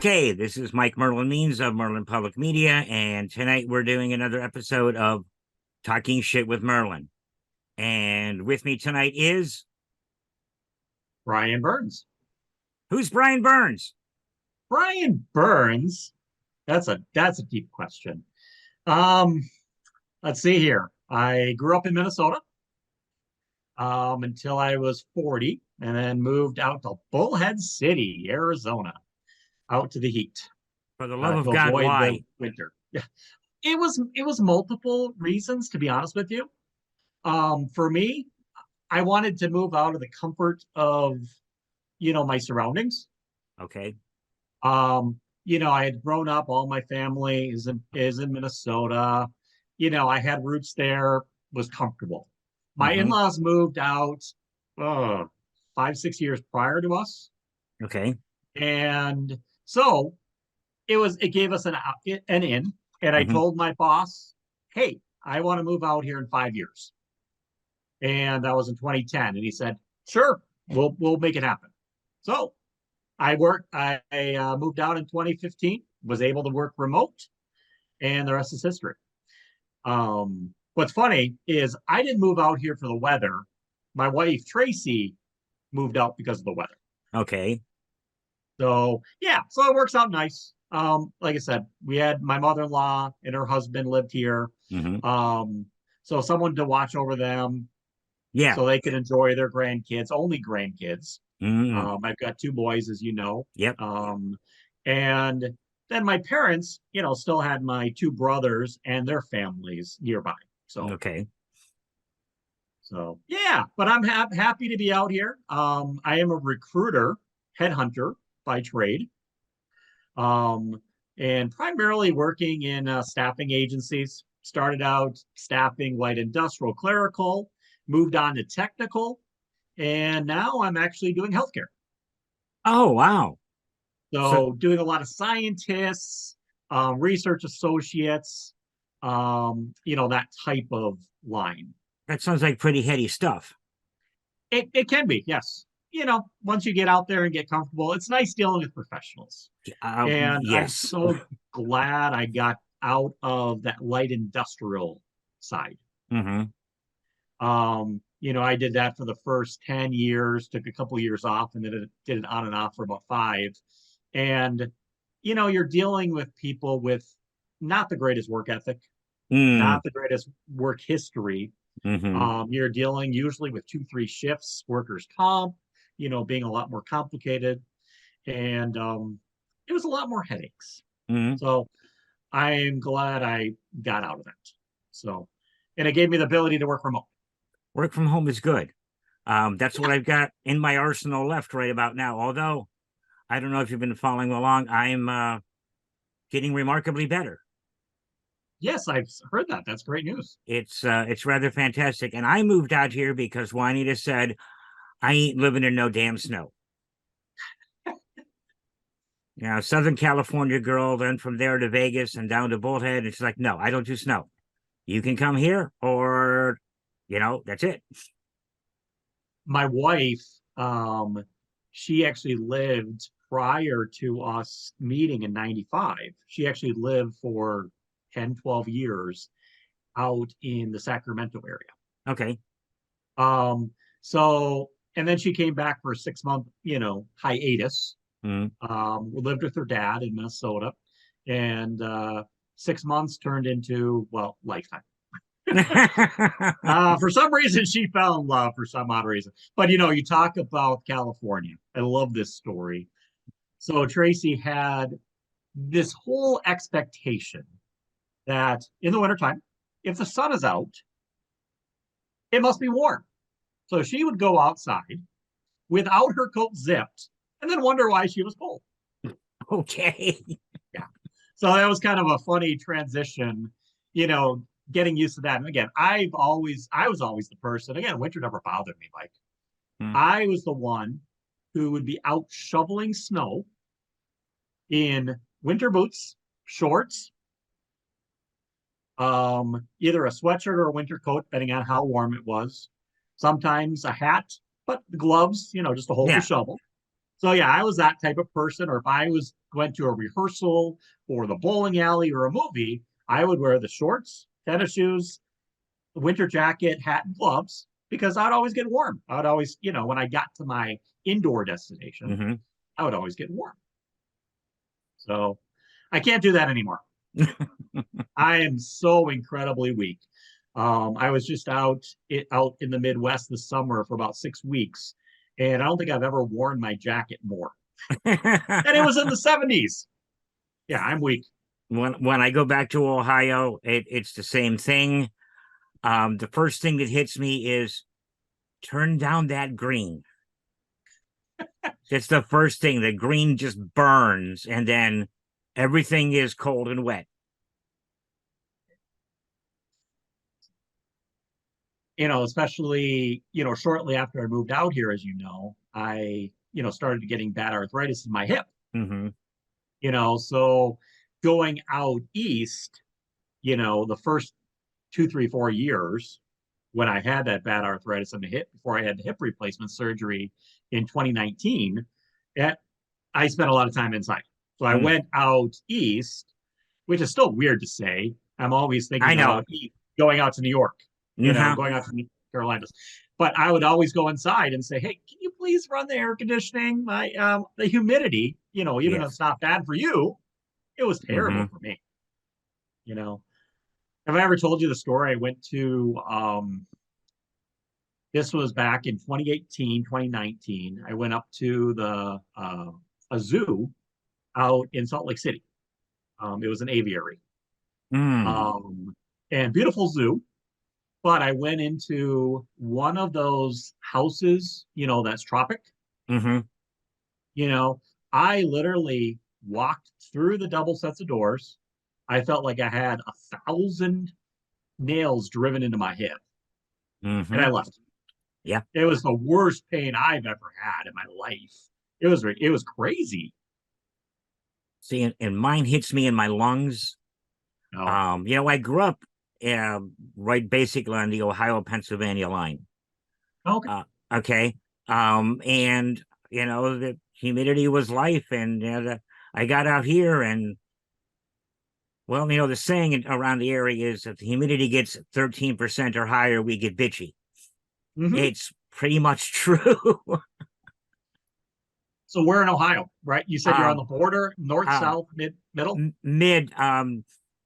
Okay, this is Mike Merlin Means of Merlin Public Media, and tonight we're doing another episode of Talking Shit with Merlin. And with me tonight is Brian Burns. who's Brian Burns? Brian Burns. That's a deep question. Um, let's see here. I grew up in Minnesota until I was 40, and then moved out to Bullhead City, Arizona, out to the heat For the love of to God, avoid the why? winter. Yeah, it was multiple reasons, to be honest with you. For me, I wanted to move out of the comfort of my surroundings. Okay. I had grown up, all my family is in Minnesota. I had roots there, was comfortable. My Mm-hmm. in-laws moved out uh 5, 6 years prior to us. Okay. And so it gave us an in. And I Mm-hmm. told my boss, hey, I want to move out here in 5 years. And that was in 2010. And he said, sure, we'll make it happen. So I moved out in 2015, was able to work remote, and the rest is history. What's funny is I didn't move out here for the weather. My wife Tracy moved out because of the weather. Okay. So yeah, so it works out nice. Like I said, we had my mother-in-law and her husband lived here. Mm-hmm. Um, so someone to watch over them Yeah. so they could enjoy their grandkids, only grandkids. Mm-hmm. I've got two boys, as you know. Yep. And then my parents, still had my two brothers and their families nearby. So, Okay. so yeah, but I'm happy to be out here. I am a recruiter, headhunter by trade, um, and primarily working in staffing agencies. Started out staffing light industrial clerical, moved on to technical, and now I'm actually doing healthcare. Oh, wow. So So doing a lot of scientists, research associates, that type of line. that sounds like pretty heady stuff. It can be, yes. Once you get out there and get comfortable, it's nice dealing with professionals. And I'm Yes. so glad I got out of that light industrial side. Mm-hmm. I did that for the first 10 years, took a couple of years off, and then did it on and off for about five. And, you're dealing with people with not the greatest work ethic, Mm. not the greatest work history. Mm-hmm. You're dealing usually with 2, 3 shifts, workers' comp, being a lot more complicated. And it was a lot more headaches. Mm-hmm. So I'm glad I got out of that. So, and it gave me the ability to work remote. Work from home is good. That's what Yeah. I've got in my arsenal left right about now. Although I don't know if you've been following along, I'm getting remarkably better. Yes, I've heard that. That's great news. It's rather fantastic. And I moved out here because Juanita said, I ain't living in no damn snow. Southern California girl, then from there to Vegas and down to Bullhead. And she's like, no, I don't do snow. You can come here or, that's it. My wife, she actually lived prior to us meeting in 95. She actually lived for 10, 12 years out in the Sacramento area. Okay. Um, so, and then she came back for a 6 month, hiatus. Mm. We lived with her dad in Minnesota, and 6 months turned into, well, lifetime. For some reason, she fell in love for some odd reason. But you talk about California. I love this story. So Tracy had this whole expectation that in the wintertime, if the sun is out, it must be warm. So she would go outside without her coat zipped and then wonder why she was cold. Okay. Yeah. So that was kind of a funny transition, getting used to that. And again, I was always the person, again, winter never bothered me. Like Mm. I was the one who would be out shoveling snow in winter boots, shorts, either a sweatshirt or a winter coat, depending on how warm it was. Sometimes a hat, but the gloves, just to hold the Yeah. shovel. So yeah, I was that type of person. Or if I went to a rehearsal or the bowling alley or a movie, I would wear the shorts, tennis shoes, winter jacket, hat, and gloves because I'd always get warm. I would always, when I got to my indoor destination, Hmm. I would always get warm. So I can't do that anymore. I am so incredibly weak. I was just out in the Midwest this summer for about 6 weeks, and I don't think I've ever worn my jacket more. And it was in the 70s. Yeah, I'm weak. When I go back to Ohio, it's the same thing. The first thing that hits me is turn down that green. It's the first thing. The green just burns, and then everything is cold and wet. Especially, shortly after I moved out here, as I, started getting bad arthritis in my hip, Hmm. so going out east, the first 2, 3, 4 years when I had that bad arthritis in the hip before I had the hip replacement surgery in 2019, it, I spent a lot of time inside. So I Mm. went out east, which is still weird to say. I'm always I thinking know. about going out to New York, Uh-huh. going out to the Carolinas. But I would always go inside and say, "Hey, can you please run the air conditioning? My the humidity, even though Yes. it's not bad for you, it was terrible Hmm. for me." You know, have I ever told you the story? I went to this was back in 2018, 2019. I went up to a zoo out in Salt Lake City. It was an aviary, Mm. um, and beautiful zoo. But I went into one of those houses, that's tropic. Hmm. You know, I literally walked through the double sets of doors. I felt like I had 1,000 nails driven into my hip, and Hmm. I left. Yeah. It was the worst pain I've ever had in my life. It was crazy. See, and mine hits me in my lungs. No. I grew up right basically on the Ohio-Pennsylvania line. Okay. Uh, okay. And the humidity was life, and I got out here, and well, the saying around the area is if the humidity gets 13% or higher, we get bitchy. Mm-hmm. It's pretty much true. So we're in Ohio, right? You said you're on um, the border, north, uh, south, middle. Mid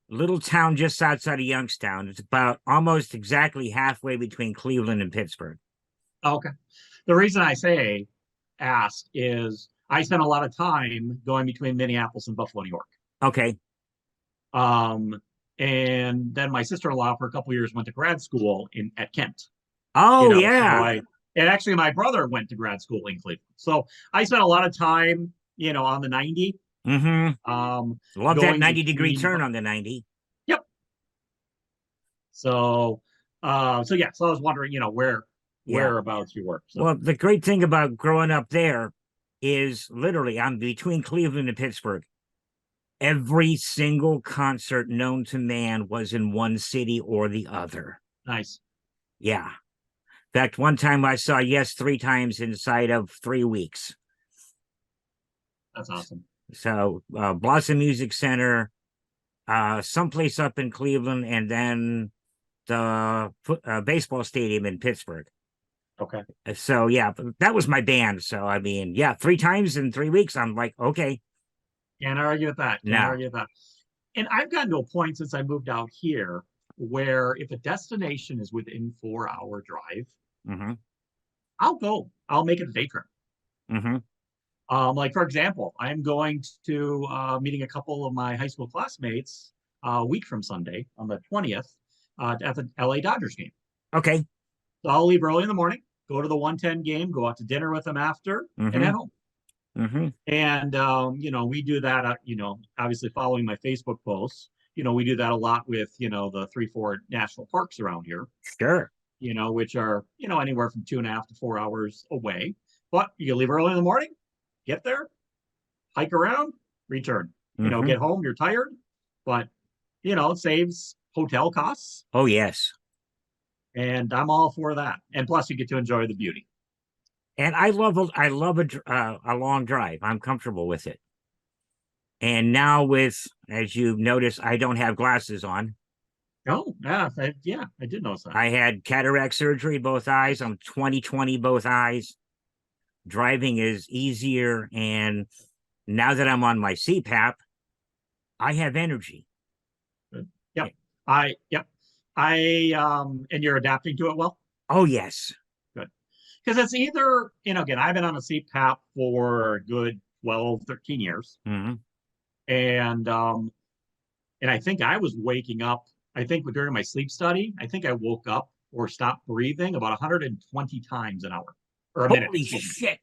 little town just outside of Youngstown. It's about almost exactly halfway between Cleveland and Pittsburgh. Okay. The reason I say ask is I spent a lot of time going between Minneapolis and Buffalo, New York. Okay. Um, and then my sister-in-law for a couple of years went to grad school at Kent. Oh So yeah. and actually my brother went to grad school in Cleveland. So I spent a lot of time, on the 90, Mm-hmm. um, Love that going 90-degree between. turn on the 90. Yep. So, yeah. So I was wondering, Yeah. whereabouts you were. So Well, the great thing about growing up there is literally I'm between Cleveland and Pittsburgh. Every single concert known to man was in one city or the other. nice. Yeah. In fact, one time I saw Yes 3 times inside of 3 weeks. That's awesome. So Blossom Music Center, someplace up in Cleveland, and then the baseball stadium in Pittsburgh. Okay. So yeah, that was my band. So I mean, yeah, 3 times in 3 weeks. I'm like, okay, Can't argue with that. Can't no. argue with that. And I've gotten to a point since I moved out here where if a destination is within 4 hour drive, Mm-hmm. I'll go. I'll make it a day trip. Mm-hmm. Like for example, I'm going to meeting a couple of my high school classmates a week from Sunday on the 20th at the LA Dodgers game. Okay. So I'll leave early in the morning, go to the 110 game, go out to dinner with them after, and Mm-hmm. head home. Mm-hmm. And we do that. Obviously following my Facebook posts, we do that a lot with the 3, 4 national parks around here. Sure. Which are anywhere from 2.5 to 4 hours away. But you leave early in the morning, get there, hike around, return. Mm-hmm. Get home, you're tired, but it saves hotel costs, Oh yes. and I'm all for that. And plus, you get to enjoy the beauty. And I love a long drive. I'm comfortable with it. And now with, as you notice, I don't have glasses on. Oh, yeah, I did notice that. I had cataract surgery, both eyes. I'm 20/20 both eyes. Driving is easier. And now that I'm on my CPAP, I have energy. Good. Yep. Yep. And you're adapting to it well? Oh, yes. Good. Because it's either, again, I've been on a CPAP for a good 12, 13 years. Hmm. And I think I was waking up, I think during my sleep study, I think I woke up or stopped breathing about 120 times an hour or a minute, Holy excuse me. shit.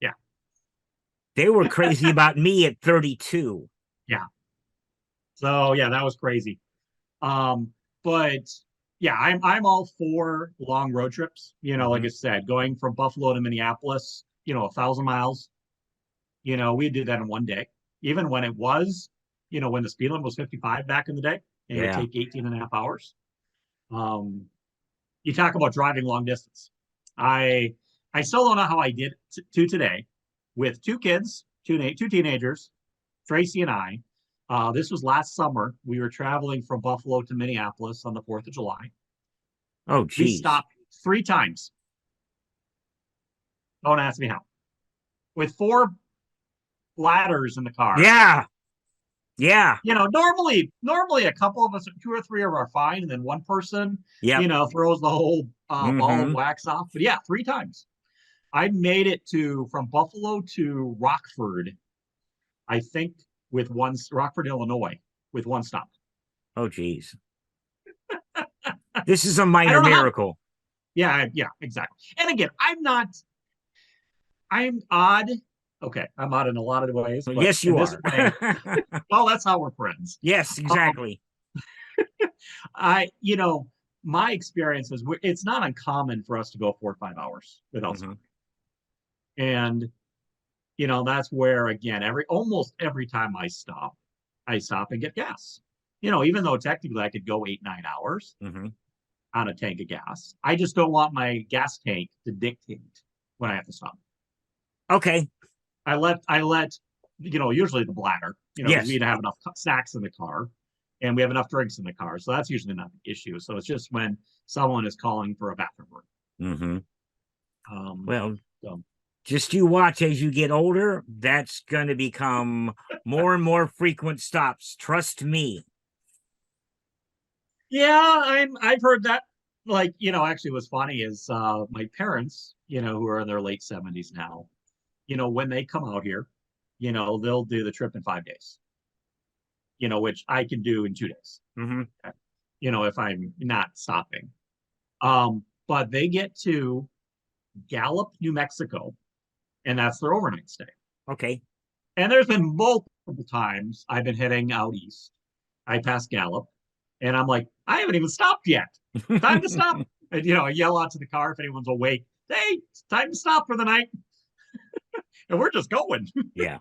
Yeah. They were crazy about me at 32. Yeah. So yeah, that was crazy. Um, but yeah, I'm all for long road trips. Like I Hmm. said, going from Buffalo to Minneapolis, 1,000 miles. We did that in one day. Even when it was, when the speed limit was 55 back in the day, and it would Yeah. take 18 and a half hours. Um, you talk about driving long distance. I I still don't know how I did to today with two kids, two teenagers, Tracy and I. This was last summer. We were traveling from Buffalo to Minneapolis on the 4th of July. Oh, We geez. stopped 3 times. Don't ask me how. With four ladders in the car. Yeah. Yeah. Normally a couple of us, two or three of are fine, and then one person, Yep. throws the whole ball of Hmm. wax off. But yeah, 3 times. I made it from Buffalo to Rockford, I think, with one Rockford, Illinois, with one stop. Oh, geez. This is a I minor don't know how. miracle. Yeah, exactly. And again, I'm odd. Okay, I'm odd in a lot of ways, Well, but yes, in you this are. way, well, that's how we're friends. Yes, Um, exactly. I, my experience is it's not uncommon for us to go 4 or 5 hours without Hmm. stopping. And, that's where, again, almost every time I stop and get gas. Even though technically I could go 8, 9 hours Hmm. on a tank of gas, I just don't want my gas tank to dictate when I have to stop. Okay. I let usually the bladder, because we Yes. have enough snacks in the car and we have enough drinks in the car. So that's usually not the issue. So it's just when someone is calling for a bathroom break. Hmm. Um, Well, so just you watch as you get older. That's going to become more and more frequent stops. Trust me. yeah, I've heard that. Like, actually what's funny is my parents, who are in their late 70s now, when they come out here, they'll do the trip in 5 days, which I can do in 2 days, Hmm. if I'm not stopping. But they get to Gallup, New Mexico, and that's their overnight stay. Okay. And there's been multiple times I've been heading out east. I pass Gallup, and I'm like, I haven't even stopped yet. Time to stop. And, I yell out to the car if anyone's awake. Hey, it's time to stop for the night. And we're just going. Yeah.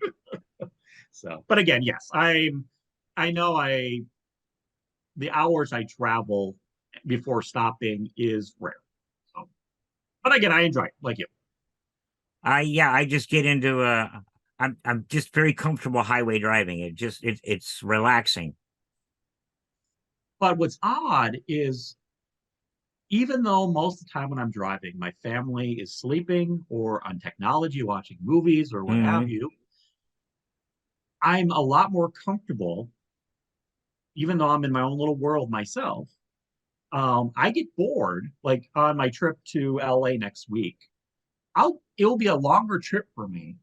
So, but again, yes, I know the hours I travel before stopping is rare. So, but again, I enjoy it like you. I just get into I'm just very comfortable highway driving. It's relaxing. But what's odd is even though most of the time when I'm driving, my family is sleeping or on technology, watching movies or what have Hmm. you, I'm a lot more comfortable, even though I'm in my own little world myself. I get bored, like on my trip to LA next week. It'll be a longer trip for me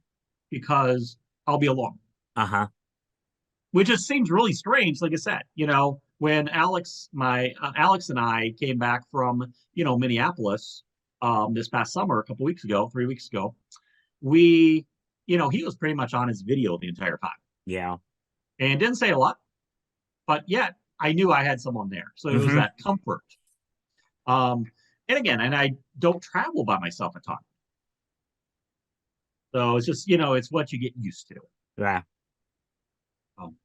because I'll be alone, Uh-huh. which just seems really strange. Like I said, when Alex and I came back from Minneapolis this past summer, a couple weeks ago, 3 weeks ago, we he was pretty much on his video the entire time Yeah. and didn't say a lot, but yet I knew I had someone there, so it was Hmm. that comfort. Um, and again, and I don't travel by myself a ton, so it's just it's what you get used to. Yeah. Um,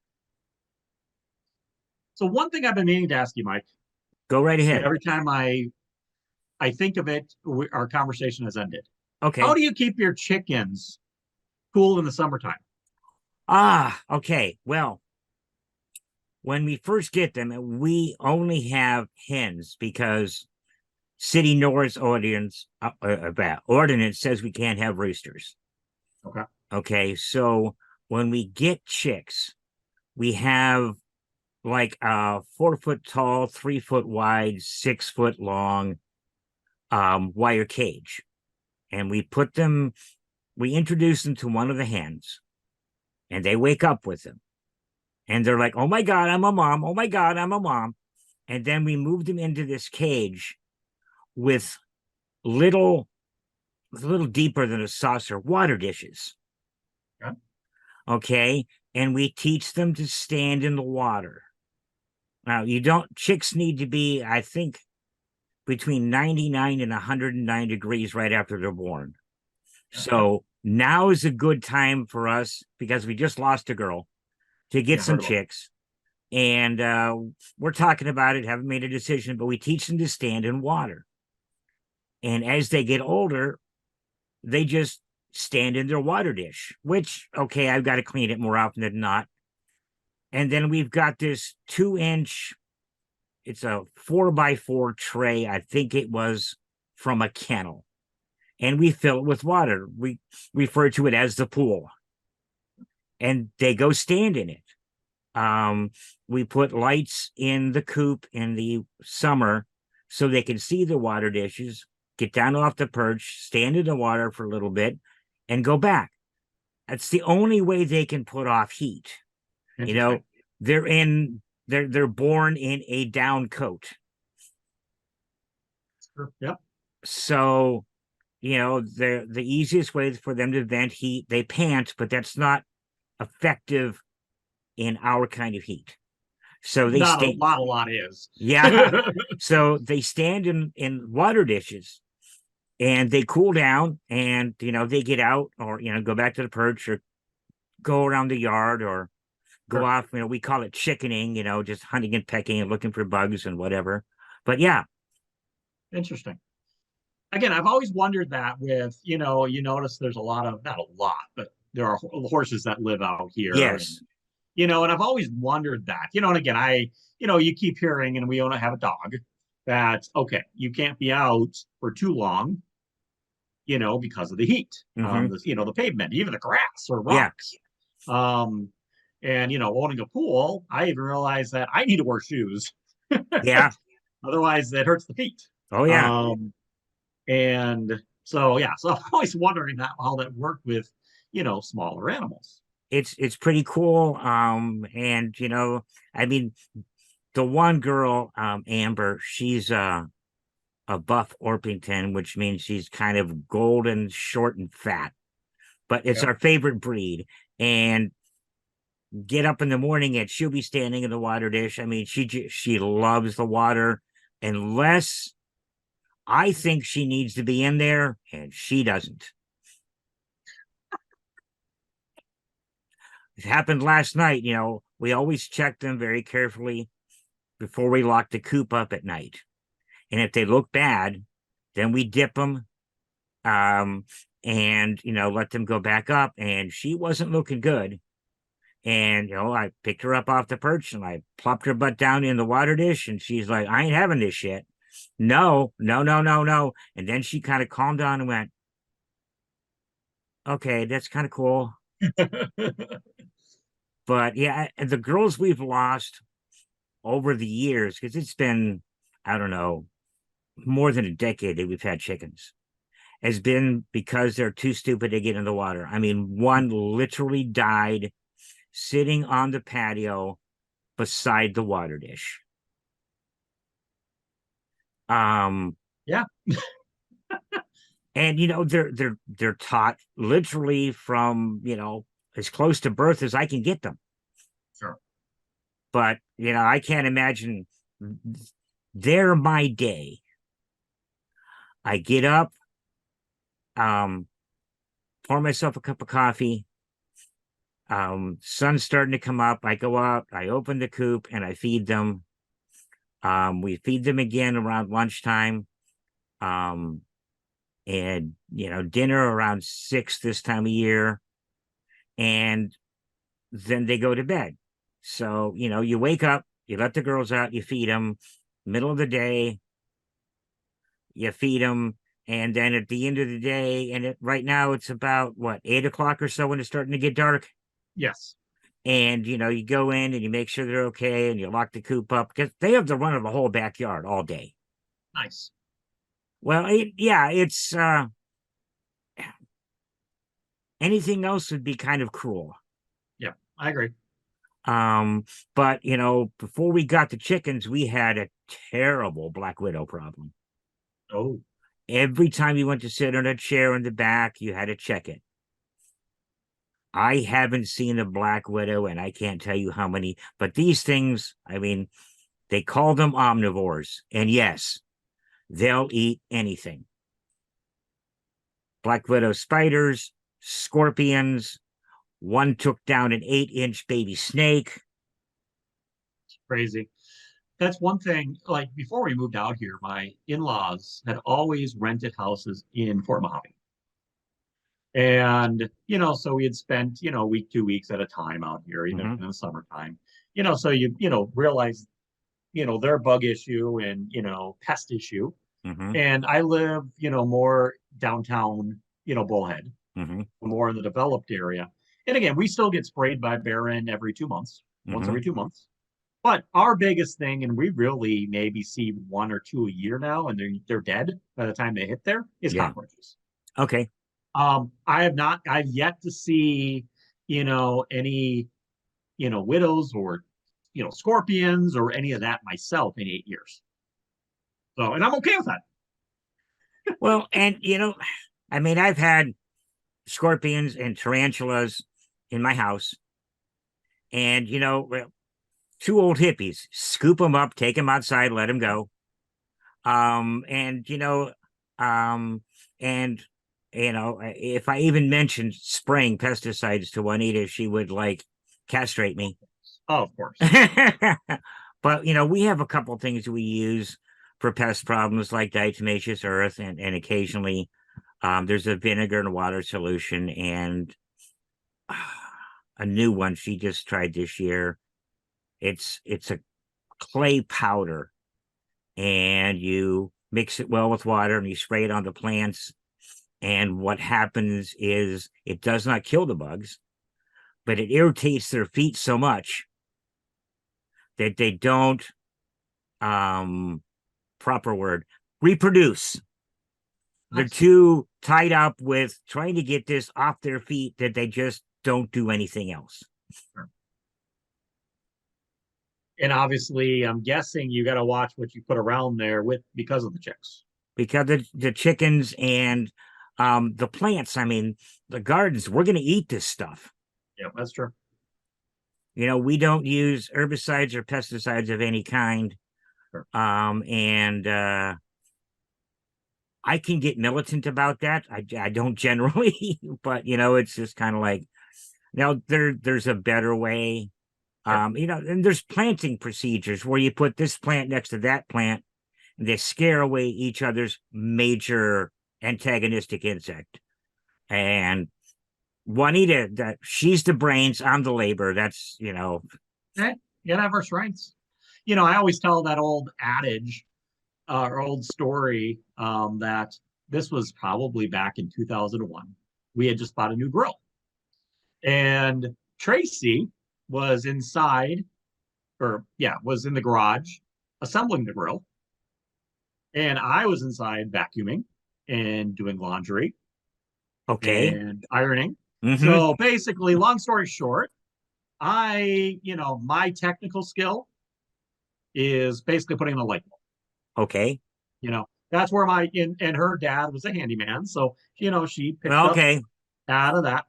so one thing I've been meaning to ask you, Mike, Go right and ahead. every time I think of it, our conversation has ended. Okay. How do you keep your chickens cool in the summertime? Okay. Well, when we first get them, we only have hens because city Norris ordinance says we can't have roosters. Okay. Okay. So when we get chicks, we have like a 4 foot tall, 3 foot wide, 6 foot long wire cage. And we introduce them to one of the hens and they wake up with them. And they're like, oh my God, I'm a mom. Oh my God, I'm a mom. And then we move them into this cage with little, a little deeper than a saucer water dishes. Okay. Okay. And we teach them to stand in the water. Now, chicks need to be, I think, between 99 and 109 degrees right after they're born. So now is a good time for us because we just lost a girl to get Yeah, I some heard about chicks. And we're talking about it, haven't made a decision, but we teach them to stand in water. And as they get older, they just stand in their water dish, which, okay, I've got to clean it more often than not. And then we've got this 2 inch, it's a 4x4 tray. I think it was from a kennel. And we fill it with water. We refer to it as the pool. And they go stand in it. Um, we put lights in the coop in the summer so they can see the water dishes, get down off the perch, stand in the water for a little bit, and go back. That's the only way they can put off heat. You know, Interesting. they're born in a down coat. Sure. Yep. So, the easiest way for them to vent heat, they pant, but that's not effective in our kind of heat. So they Not a stay, lot. A lot is. yeah. So they stand in water dishes and they cool down and they get out or go back to the perch or go around the yard or go Sure. off, we call it chickening, just hunting and pecking and looking for bugs and whatever. But yeah, Interesting. Again, I've always wondered that with, you notice there's a lot of, not a lot, but there are horses that live out here. And, yes. and I've always wondered that, and again, you keep hearing, and we only have a dog that, okay, you can't be out for too long, because of the heat, Hmm. the pavement, even the grass or Yeah. rocks. Um, and, owning a pool, I even realized that I need to wear shoes. Yeah. Otherwise, it hurts the feet. Oh yeah. Um, and so, yeah, so I'm always wondering how that worked with, smaller animals. It's pretty cool. And I mean, the one girl, Amber, she's a buff Orpington, which means she's kind of golden, short, and fat. But it's Yep. our favorite breed. And get up in the morning and she'll be standing in the water dish. I mean, she loves the water, unless I think she needs to be in there, and she doesn't. It happened last night. We always check them very carefully before we lock the coop up at night. And if they look bad, then we dip them, um, and let them go back up. And she wasn't looking good. And I picked her up off the perch and I plopped her butt down in the water dish, and she's like, I ain't having this shit. No, no, no, no, no. And then she kind of calmed down and went, okay, that's kind of cool. But yeah, and the girls we've lost over the years, because it's been, I don't know, more than a decade that we've had chickens, has been because they're too stupid to get in the water. I mean, one literally died sitting on the patio beside the water dish. Um, Yeah, and they're taught literally from as close to birth as I can get them. sure. But I can't imagine. They're my day. I get up, um, pour myself a cup of coffee. Sun's starting to come up. I go out, I open the coop, and I feed them. We feed them again around lunchtime. Um, and dinner around 6 this time of year, and then they go to bed. So you wake up, you let the girls out, you feed them. Middle of the day, you feed them, and then at the end of the day, and right now it's about what, 8 o'clock or so when it's starting to get dark. Yes. And you go in and you make sure they're okay, and you lock the coop up because they have the run of the whole backyard all day. Nice. Well, it's anything else would be kind of cruel. Yeah, I agree. But before we got the chickens, we had a terrible black widow problem. Oh, Every time you went to sit on a chair in the back, you had to check it. I haven't seen a black widow, and I can't tell you how many, but these things, I mean, they call them omnivores. And yes, they'll eat anything. Black widow spiders, scorpions. One took down an 8-inch baby snake. crazy. That's one thing. Like before we moved out here, my in-laws had always rented houses in Fort Mojave. And, so we had spent, a week, 2 weeks at a time out here, even Mm-hmm. in the summertime. So realize, their bug issue and, pest issue. Mm-hmm. And I live, more downtown, Bullhead, Mm-hmm. more in the developed area. And again, we still get sprayed by Baron every 2 months, once Mm-hmm. every 2 months. But our biggest thing, and we really maybe see one or two a year now, and they're dead by the time they hit there, is Yeah. cockroaches. Okay. I've yet to see, any, widows or, scorpions or any of that myself in 8 years. So, and I'm okay with that. Well, and I mean, I've had scorpions and tarantulas in my house, and well, two old hippies scoop them up, take them outside, let them go. And um, and if I even mentioned spraying pesticides to Juanita, she would like castrate me. Oh, of course. But we have a couple things we use for pest problems like diatomaceous earth, and occasionally there's a vinegar and water solution, and a new one she just tried this year. It's a clay powder, and you mix it well with water and you spray it on the plants. And what happens is it does not kill the bugs, but it irritates their feet so much that they don't, proper word, reproduce. They're too tied up with trying to get this off their feet that they just don't do anything else. Sure. And obviously, I'm guessing you got to watch what you put around there because of the chicks. Because of the chickens and the plants. I mean, the gardens, we're going to eat this stuff. Yeah, that's true. We don't use herbicides or pesticides of any kind. Sure. And I can get militant about that. I don't generally, but it's just kind of like, there's a better way. Yep. And there's planting procedures where you put this plant next to that plant, and they scare away each other's major antagonistic insect. And Juanita, she's the brains, I'm the labor. That's Okay. You gotta have our strengths. I always tell that old adage or old story that this was probably back in 2001. We had just bought a new grill. And Tracy was inside, was in the garage assembling the grill. And I was inside vacuuming and doing laundry okay. and ironing. Mm-hmm. So basically, long story short, my technical skill is basically putting in a light bulb. Okay. That's where and her dad was a handyman. So, she picked okay. up out of that.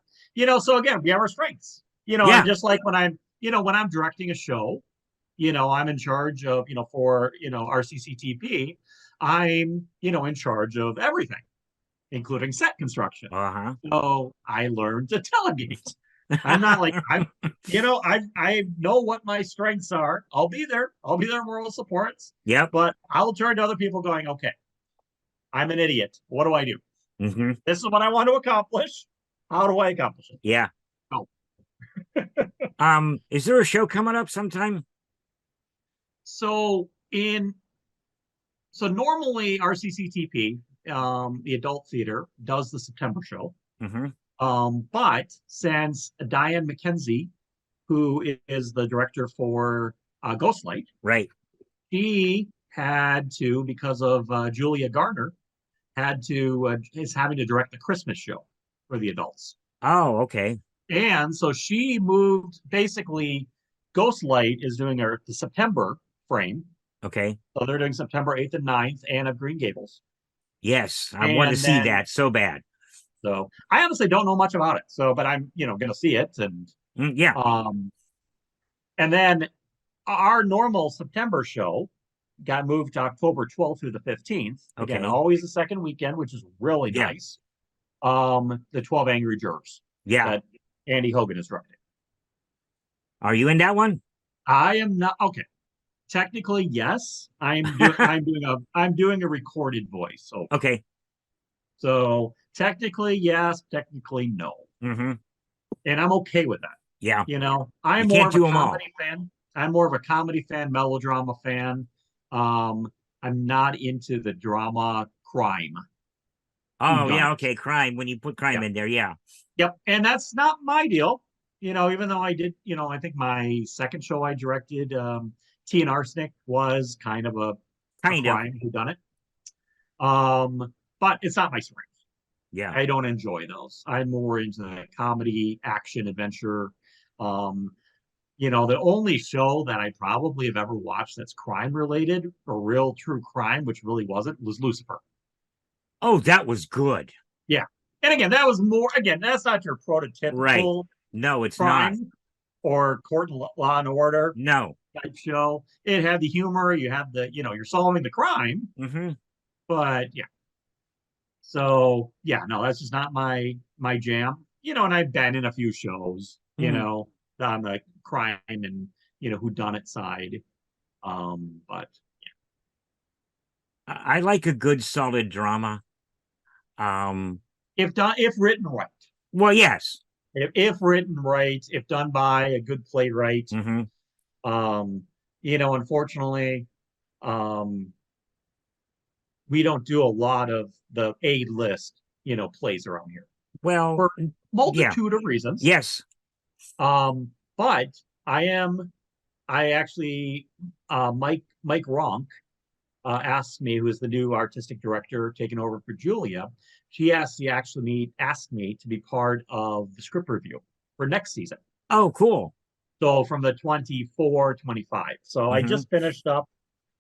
So again, we have our strengths. Yeah. And just like when I'm directing a show, I'm in charge of, for, RCCTP, I'm, in charge of everything, including set construction. Uh-huh. So I learned to delegate. I'm not like I know what my strengths are. I'll be there. I'll be there moral supports. Yep. But I'll turn to other people going, okay, I'm an idiot. What do I do? Hmm. This is what I want to accomplish. How do I accomplish it? Yeah. Oh, Is there a show coming up sometime? so in so normally RCCTP, the adult theater, does the September show. Hmm. But since Diane McKenzie, who is the director for Ghostlight, Right. she had to, because of Julia Garner, is having to direct the Christmas show for the adults. Oh, okay. And so she moved, basically, Ghostlight is doing the September frame. Okay. So they're doing September 8th and 9th, and of Green Gables. Yes, I want to And see then, that so bad. so I honestly don't know much about it. So, but I'm, going to see it. Yeah. Um, and then our normal September show got moved to October 12th through the 15th. Again, Okay. always the second weekend, which is really Yeah. nice. The 12 Angry Jurors Yeah. that Andy Hogan is directing. Are you in that one? I am not okay. Technically, yes. I'm doing a recorded voice. Okay. So technically, yes. Technically, no. Hmm. And I'm okay with that. Yeah. I'm You more can't of a do them all. comedy fan. I'm more of a comedy fan, melodrama fan. I'm not into the drama crime Oh, yeah. whodunit. Okay. Crime. When you put crime Yep. in there. Yeah. Yep. And that's not my deal. Even though I did, I think my second show I directed, Tea and Arsenic, was kind of a Kind of. crime whodunit. But it's not my strength. Yeah. I don't enjoy those. I'm more into the comedy, action, adventure. Um, the only show that I probably have ever watched that's crime related or real true crime, which really wasn't, was Lucifer. Oh, that was good. Yeah. And again, that's not your Right. prototypical No, it's not. crime or court and law and order No. type show. It had the humor, you have you're solving the crime, Hmm. but yeah. So yeah, no, that's just not my jam. And I've been in a few shows, Hmm. on the crime and who done it side. But I like a good solid drama. Um, if written right, well, yes. if written right, if done by a good playwright, Hmm. um, unfortunately, um, we don't do a lot of the A list, plays around here Well, for yeah. multitude of reasons. Yes. But I actually, Mike Ronk asked me, who is the new artistic director taking over for Julia. He asked me to be part of the script review for next season. Oh, cool. So from the 24-25. So I Hmm. just finished up.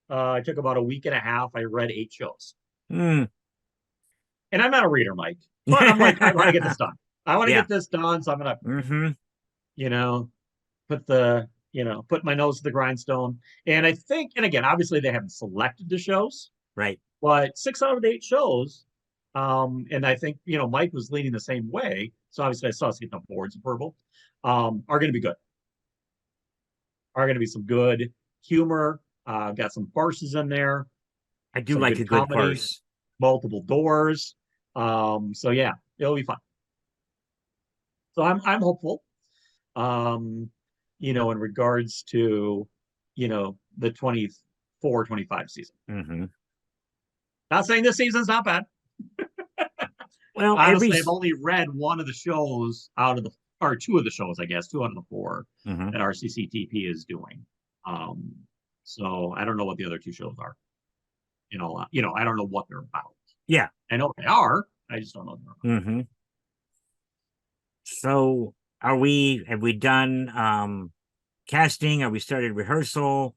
I took about a week and a half. I read 8 shows. Mm. And I'm not a reader, Mike, but I'm like, I want to get this done. I want to Yeah. get this done. So I'm going to, Hmm. you know, put my nose to the grindstone. And I think, and again, obviously they haven't selected the shows, Right. but 6 out of the 8 shows, and I think, Mike was leaning the same way. So obviously I saw us getting the boards approval, are going to be good. Are going to be some good humor. Got some farces in there, I do some like a good good comedy, farce. multiple doors. So yeah, it'll be fun. So I'm hopeful. In regards to, the 24-25 season. Hmm. Not saying this season's not bad. Well, Honestly, I've only read one of the shows or 2 of the shows, I guess, 2 out of the 4 hmm. that RCCTP is doing. Um, so I don't know what the other 2 shows are. I don't know what they're about. Yeah. I know they are. I just don't know what they're about. Hmm. So have we done casting? Are we started rehearsal?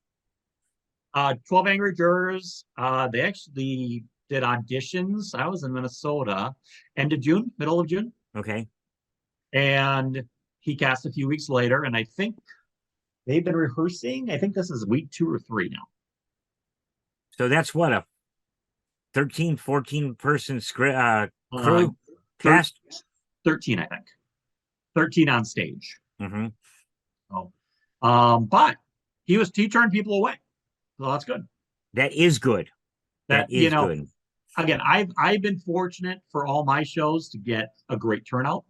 12 Angry Jurors, they actually did auditions. I was in Minnesota, end of June, middle of June. Okay. And he cast a few weeks later. And I think they've been rehearsing. I think this is week 2 or 3 now. So that's what, a 13, 14 person crew Thir- cast? 13, I think. 13 on stage. Hmm. So, but he turned people away. So that's good. That is good. That That, is good. again, I've been fortunate for all my shows to get a great turnout.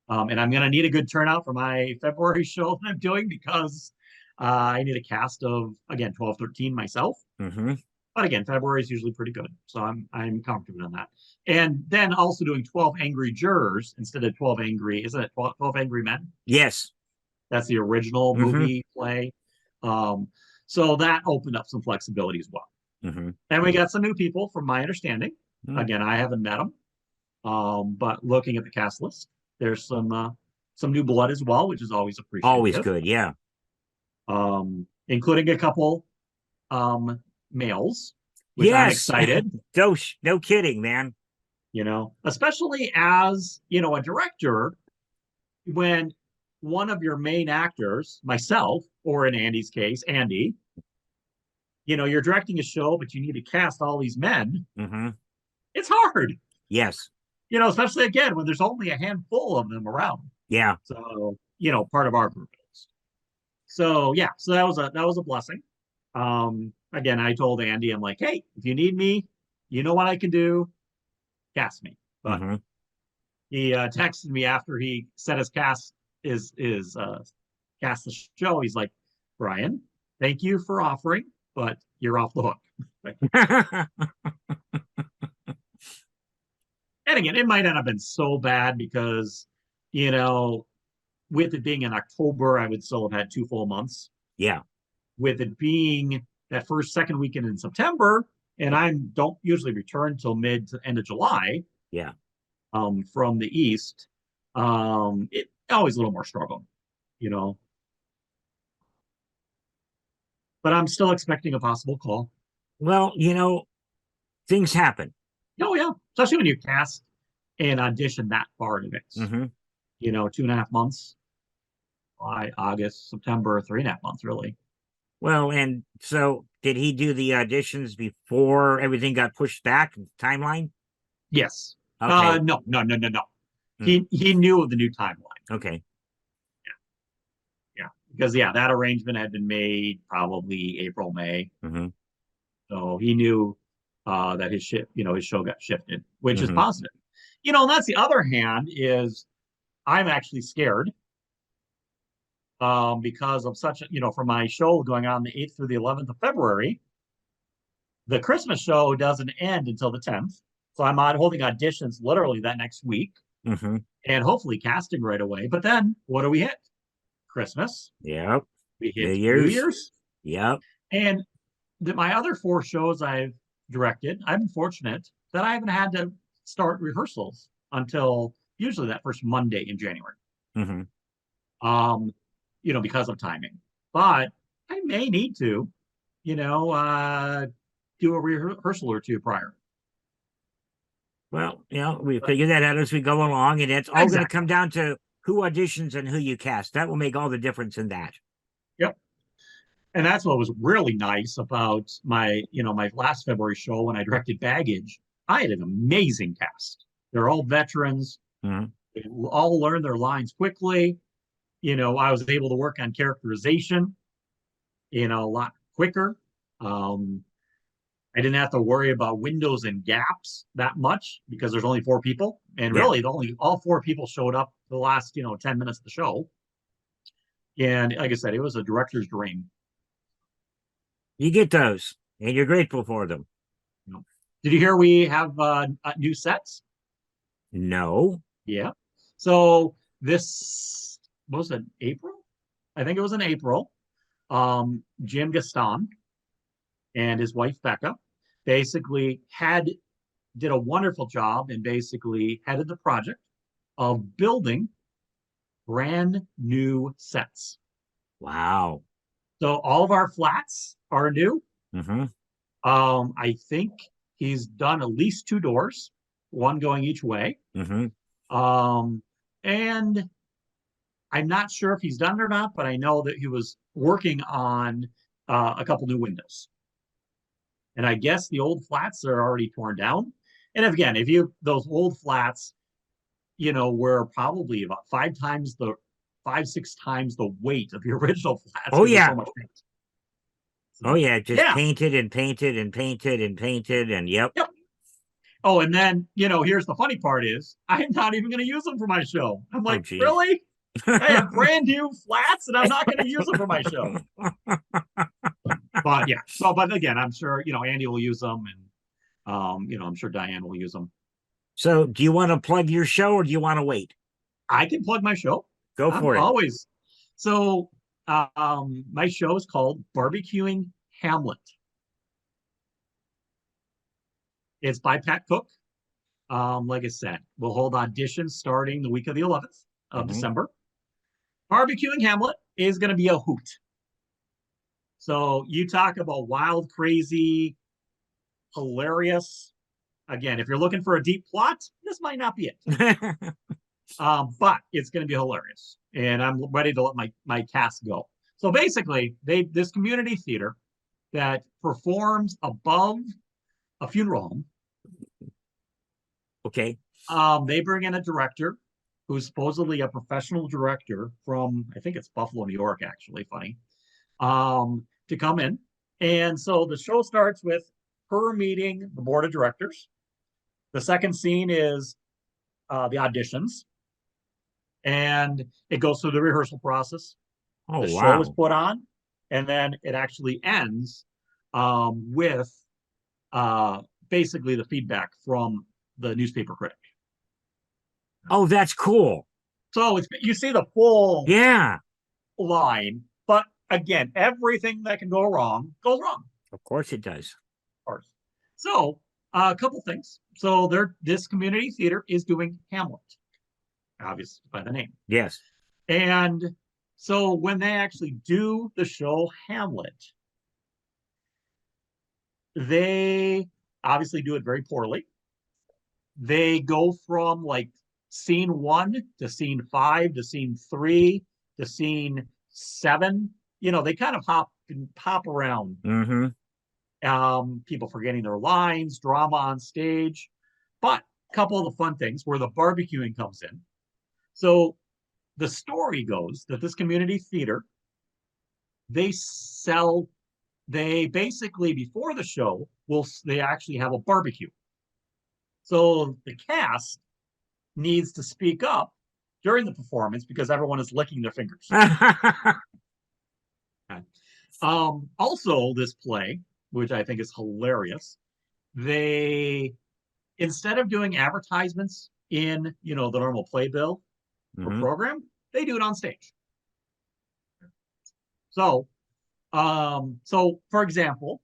And I'm going to need a good turnout for my February show that I'm doing because I need a cast of, again, 12, 13 myself. Mm-hmm. But again, February is usually pretty good. So I'm comfortable on that. And then also doing 12 Angry Jurors instead of 12 Angry, isn't it 12 Angry Men? Yes. That's the original Mm-hmm. movie play. Um, so that opened up some flexibility as well. Mm-hmm. And we got some new people from my understanding. Mm. Again, I haven't met them. But looking at the cast list, there's some new blood as well, which is always Always appreciative. good. Yeah. Including a couple males, which I'm Yes. excited. No kidding, man. Especially as a director, when one of your main actors, myself, or in Andy's case, Andy, you're directing a show, but you need to cast all these men. Mm-hmm. It's hard. Yes. Especially again when there's only a handful of them around. Yeah. So, part of our group is. So yeah, so that was a blessing. Again, I told Andy, I'm like, hey, if you need me, you know what I can do, cast me. But Mm-hmm. he texted me after he set his cast cast the show. He's like, Brian, thank you for offering, but you're off the hook. And again, it might not have been so bad because, you know, with it being in October, I would still have had 2 full months. Yeah. With it being that second weekend in September, and I don't usually return till mid to end of July. Yeah. From the East, it always a little more struggle, you know. But I'm still expecting a possible call. Well, things happen. Oh yeah, especially when you cast and audition that far in advance. Mm-hmm. 2.5 months, July, August, September, 3.5 months, really. Well, and so did he do the auditions before everything got pushed back timeline? Yes. Okay. No, no, no, no, no. Hmm. He knew of the new timeline. Okay. Yeah, because that arrangement had been made probably April, May. Mm-hmm. So he knew that his show got shifted, which is Mm-hmm. positive. And that's the other hand is I'm actually scared because of for my show going on the 8th through the 11th of February, the Christmas show doesn't end until the 10th. So I'm holding auditions literally that next week Mm-hmm. and hopefully casting right away. But then what do we hit? Christmas. Yep. We New hit New Year's. Year's. Yep. And my other 4 shows I've directed, I've been fortunate that I haven't had to start rehearsals until usually that first Monday in January. Mm-hmm. Because of timing. But I may need to, do a rehearsal or two prior. Well, we figure that out as we go along, and it's all going to Exactly. come down to who auditions and who you cast. That will make all the difference in that. Yep. And that's what was really nice about my last February show when I directed Baggage. I had an amazing cast. They're all veterans. Mm-hmm. They all learned their lines quickly. I was able to work on characterization, a lot quicker. I didn't have to worry about windows and gaps that much because there's only 4 people. And Yeah. really, all 4 people showed up the last, 10 minutes of the show. And like I said, it was a director's dream. You get those, and you're grateful for them. Did you hear we have new sets? No. Yeah. So this was in April. I think it was in April. Jim Gaston and his wife Becca basically did a wonderful job and basically headed the project of building brand new sets. Wow. So all of our flats are new. Mm-hmm. I think he's done at least 2 doors, one going each way. Mm-hmm. And I'm not sure if he's done it or not, but I know that he was working on a couple new windows. And I guess the old flats are already torn down. And again, those old flats, were probably about 6 times the weight of the original flats. Oh yeah. So much paint. Oh yeah. Just Yeah. painted and painted and painted and painted and yep. Yep. Oh, and then, here's the funny part is I'm not even going to use them for my show. I'm Oh, like, geez. really? I have brand new flats and I'm not going to use them for my show. But yeah, so, but again, I'm sure, Andy will use them and, I'm sure Diane will use them. So, do you want to plug your show or do you want to wait? I can plug my show. Go I'm for it. always, so, my show is called Barbecuing Hamlet. It's by Pat Cook. Like I said, we'll hold auditions starting the week of the 11th of Mhm. December. Barbecuing Hamlet is going to be a hoot. So you talk about wild, crazy, hilarious. Again, if you're looking for a deep plot, this might not be it. But it's going to be hilarious, and I'm ready to let my cast go. So basically, this community theater that performs above a funeral home. Okay. They bring in a director who's supposedly a professional director from, I think it's Buffalo, New York, actually, funny, to come in. And so the show starts with her meeting the board of directors. The second scene is the auditions, and it goes through the rehearsal process. Oh, The show is wow. put on, and then it actually ends with uh, basically the feedback from the newspaper critic. Oh, that's cool. So you see the full Yeah, line, but again, everything that can go wrong goes wrong, of course it does. of course. So a couple things. So this community theater is doing Hamlet, obviously by the name. Yes. And so when they actually do the show Hamlet, they obviously do it very poorly. They go from like scene 1 to scene 5 to scene 3 to scene 7. They kind of hop around. Mm-hmm. People forgetting their lines, drama on stage. But a couple of the fun things where the barbecuing comes in. So the story goes that this community theater, they sell, they basically before the show they actually have a barbecue. So the cast needs to speak up during the performance because everyone is licking their fingers. Also, this play, which I think is hilarious, they instead of doing advertisements in the normal playbill or Mm-hmm. program, they do it on stage. So for example,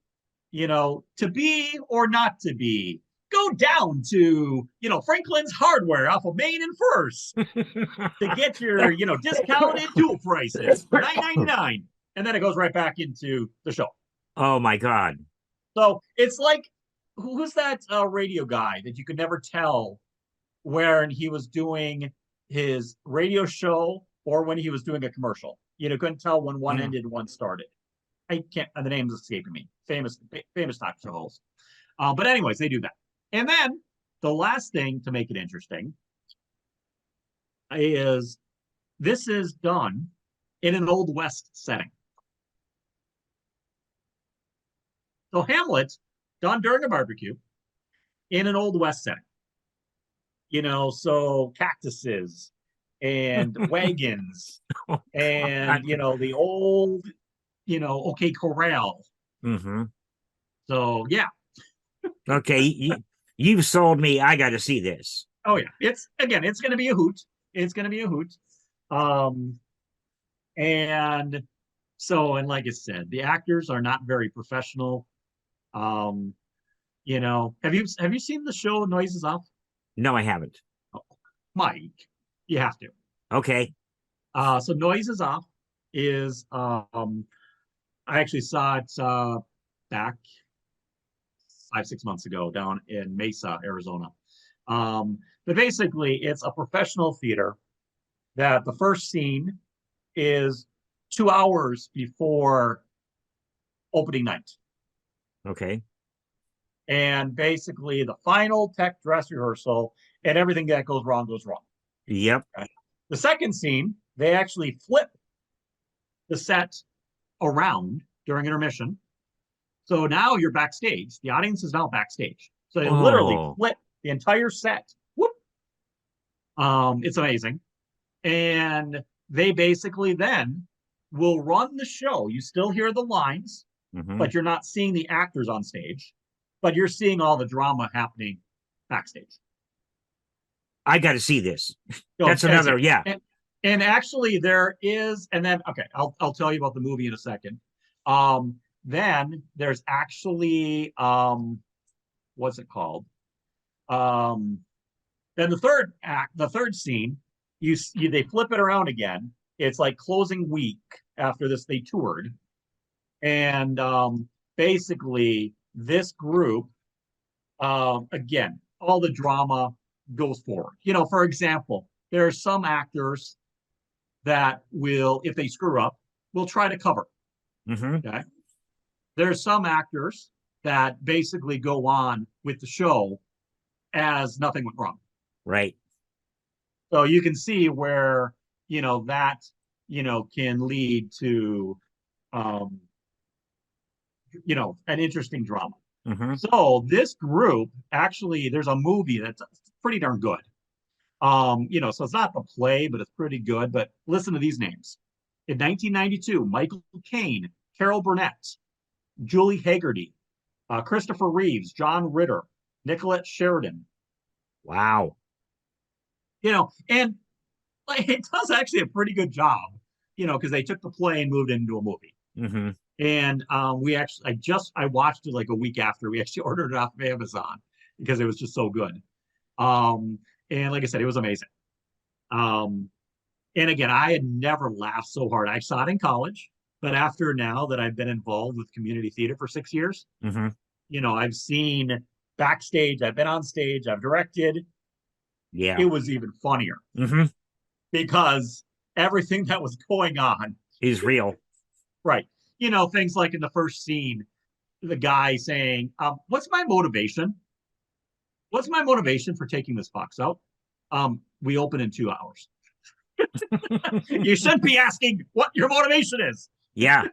to be or not to be, go down to Franklin's Hardware off of Main and First to get your discounted dual prices for $9.99, and then it goes right back into the show. Oh my God. So it's like, who's that radio guy that you could never tell when he was doing his radio show or when he was doing a commercial? Couldn't tell when one ended and one started. I can't. The name's escaping me. Famous talk show host. But anyways, they do that, and then the last thing to make it interesting is this is done in an Old West setting. So Hamlet's done during a barbecue in an Old West setting. So cactuses and wagons and the old OK Corral. Mm-hmm. So yeah. Okay, you've sold me. I got to see this. Oh yeah. It's going to be a hoot. It's going to be a hoot. And so, and like I said, the actors are not very professional. Um, have you seen the show Noises Off? No, I haven't. Oh, Mike, you have to. Okay. So Noises Off is I actually saw it back 5-6 months ago down in Mesa, Arizona. But basically, it's a professional theater that the first scene is 2 hours before opening night. Okay. And basically, the final tech dress rehearsal and everything that goes wrong goes wrong. Yep. Right? The second scene, they actually flip the set around during intermission. So now you're backstage. The audience is now backstage. So they literally Oh. flip the entire set. Whoop. It's amazing. And they basically then will run the show. You still hear the lines, Mm-hmm. but you're not seeing the actors on stage, but you're seeing all the drama happening backstage. I got to see this. So, That's another, yeah. and actually there is, and then okay, I'll tell you about the movie in a second. Then there's actually what's it called? Um, then the third act, the third scene, they flip it around again. It's like closing week after this they toured, and basically this group again all the drama goes forward. For example, there are some actors that will, if they screw up, will try to cover. Mm-hmm. Okay. There's some actors that basically go on with the show as nothing went wrong. Right. So you can see where, that, can lead to, um, an interesting drama. Mm-hmm. So this group, actually, there's a movie that's pretty darn good. So it's not the play, but it's pretty good. But listen to these names. In 1992, Michael Caine, Carol Burnett, Julie Hagerty, Christopher Reeves, John Ritter, Nicolette Sheridan. Wow. And like, it does actually a pretty good job, because they took the play and moved it into a movie. Mm-hmm. And I watched it like a week after we actually ordered it off of Amazon because it was just so good. And like I said, it was amazing. And again, I had never laughed so hard. I saw it in college, but after now that I've been involved with community theater for 6 years, Mm-hmm. I've seen backstage, I've been on stage, I've directed. Yeah. It was even funnier Mm-hmm. because everything that was going on is real. Right. Things like in the first scene, the guy saying, what's my motivation? What's my motivation for taking this box out? We open in 2 hours. You shouldn't be asking what your motivation is. Yeah.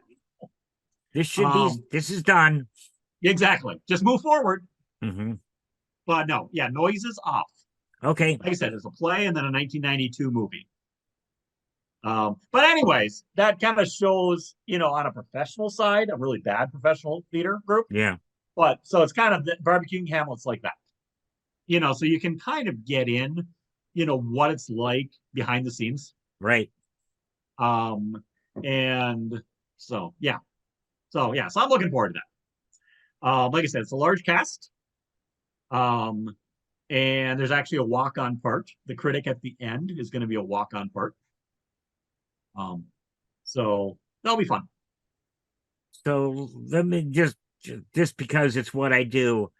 This is done. Exactly. Just move forward. Mm-hmm. But no, yeah, noise is off. Okay. Like I said, there's a play and then a 1992 movie. But anyways, that kind of shows, on a professional side, a really bad professional theater group. Yeah. But so it's kind of barbecuing Hamlet's like that. So you can kind of get in, what it's like behind the scenes. Right. And so yeah. So I'm looking forward to that. Like I said, it's a large cast. And there's actually a walk-on part. The critic at the end is going to be a walk-on part. So that'll be fun. So let me just because it's what I do.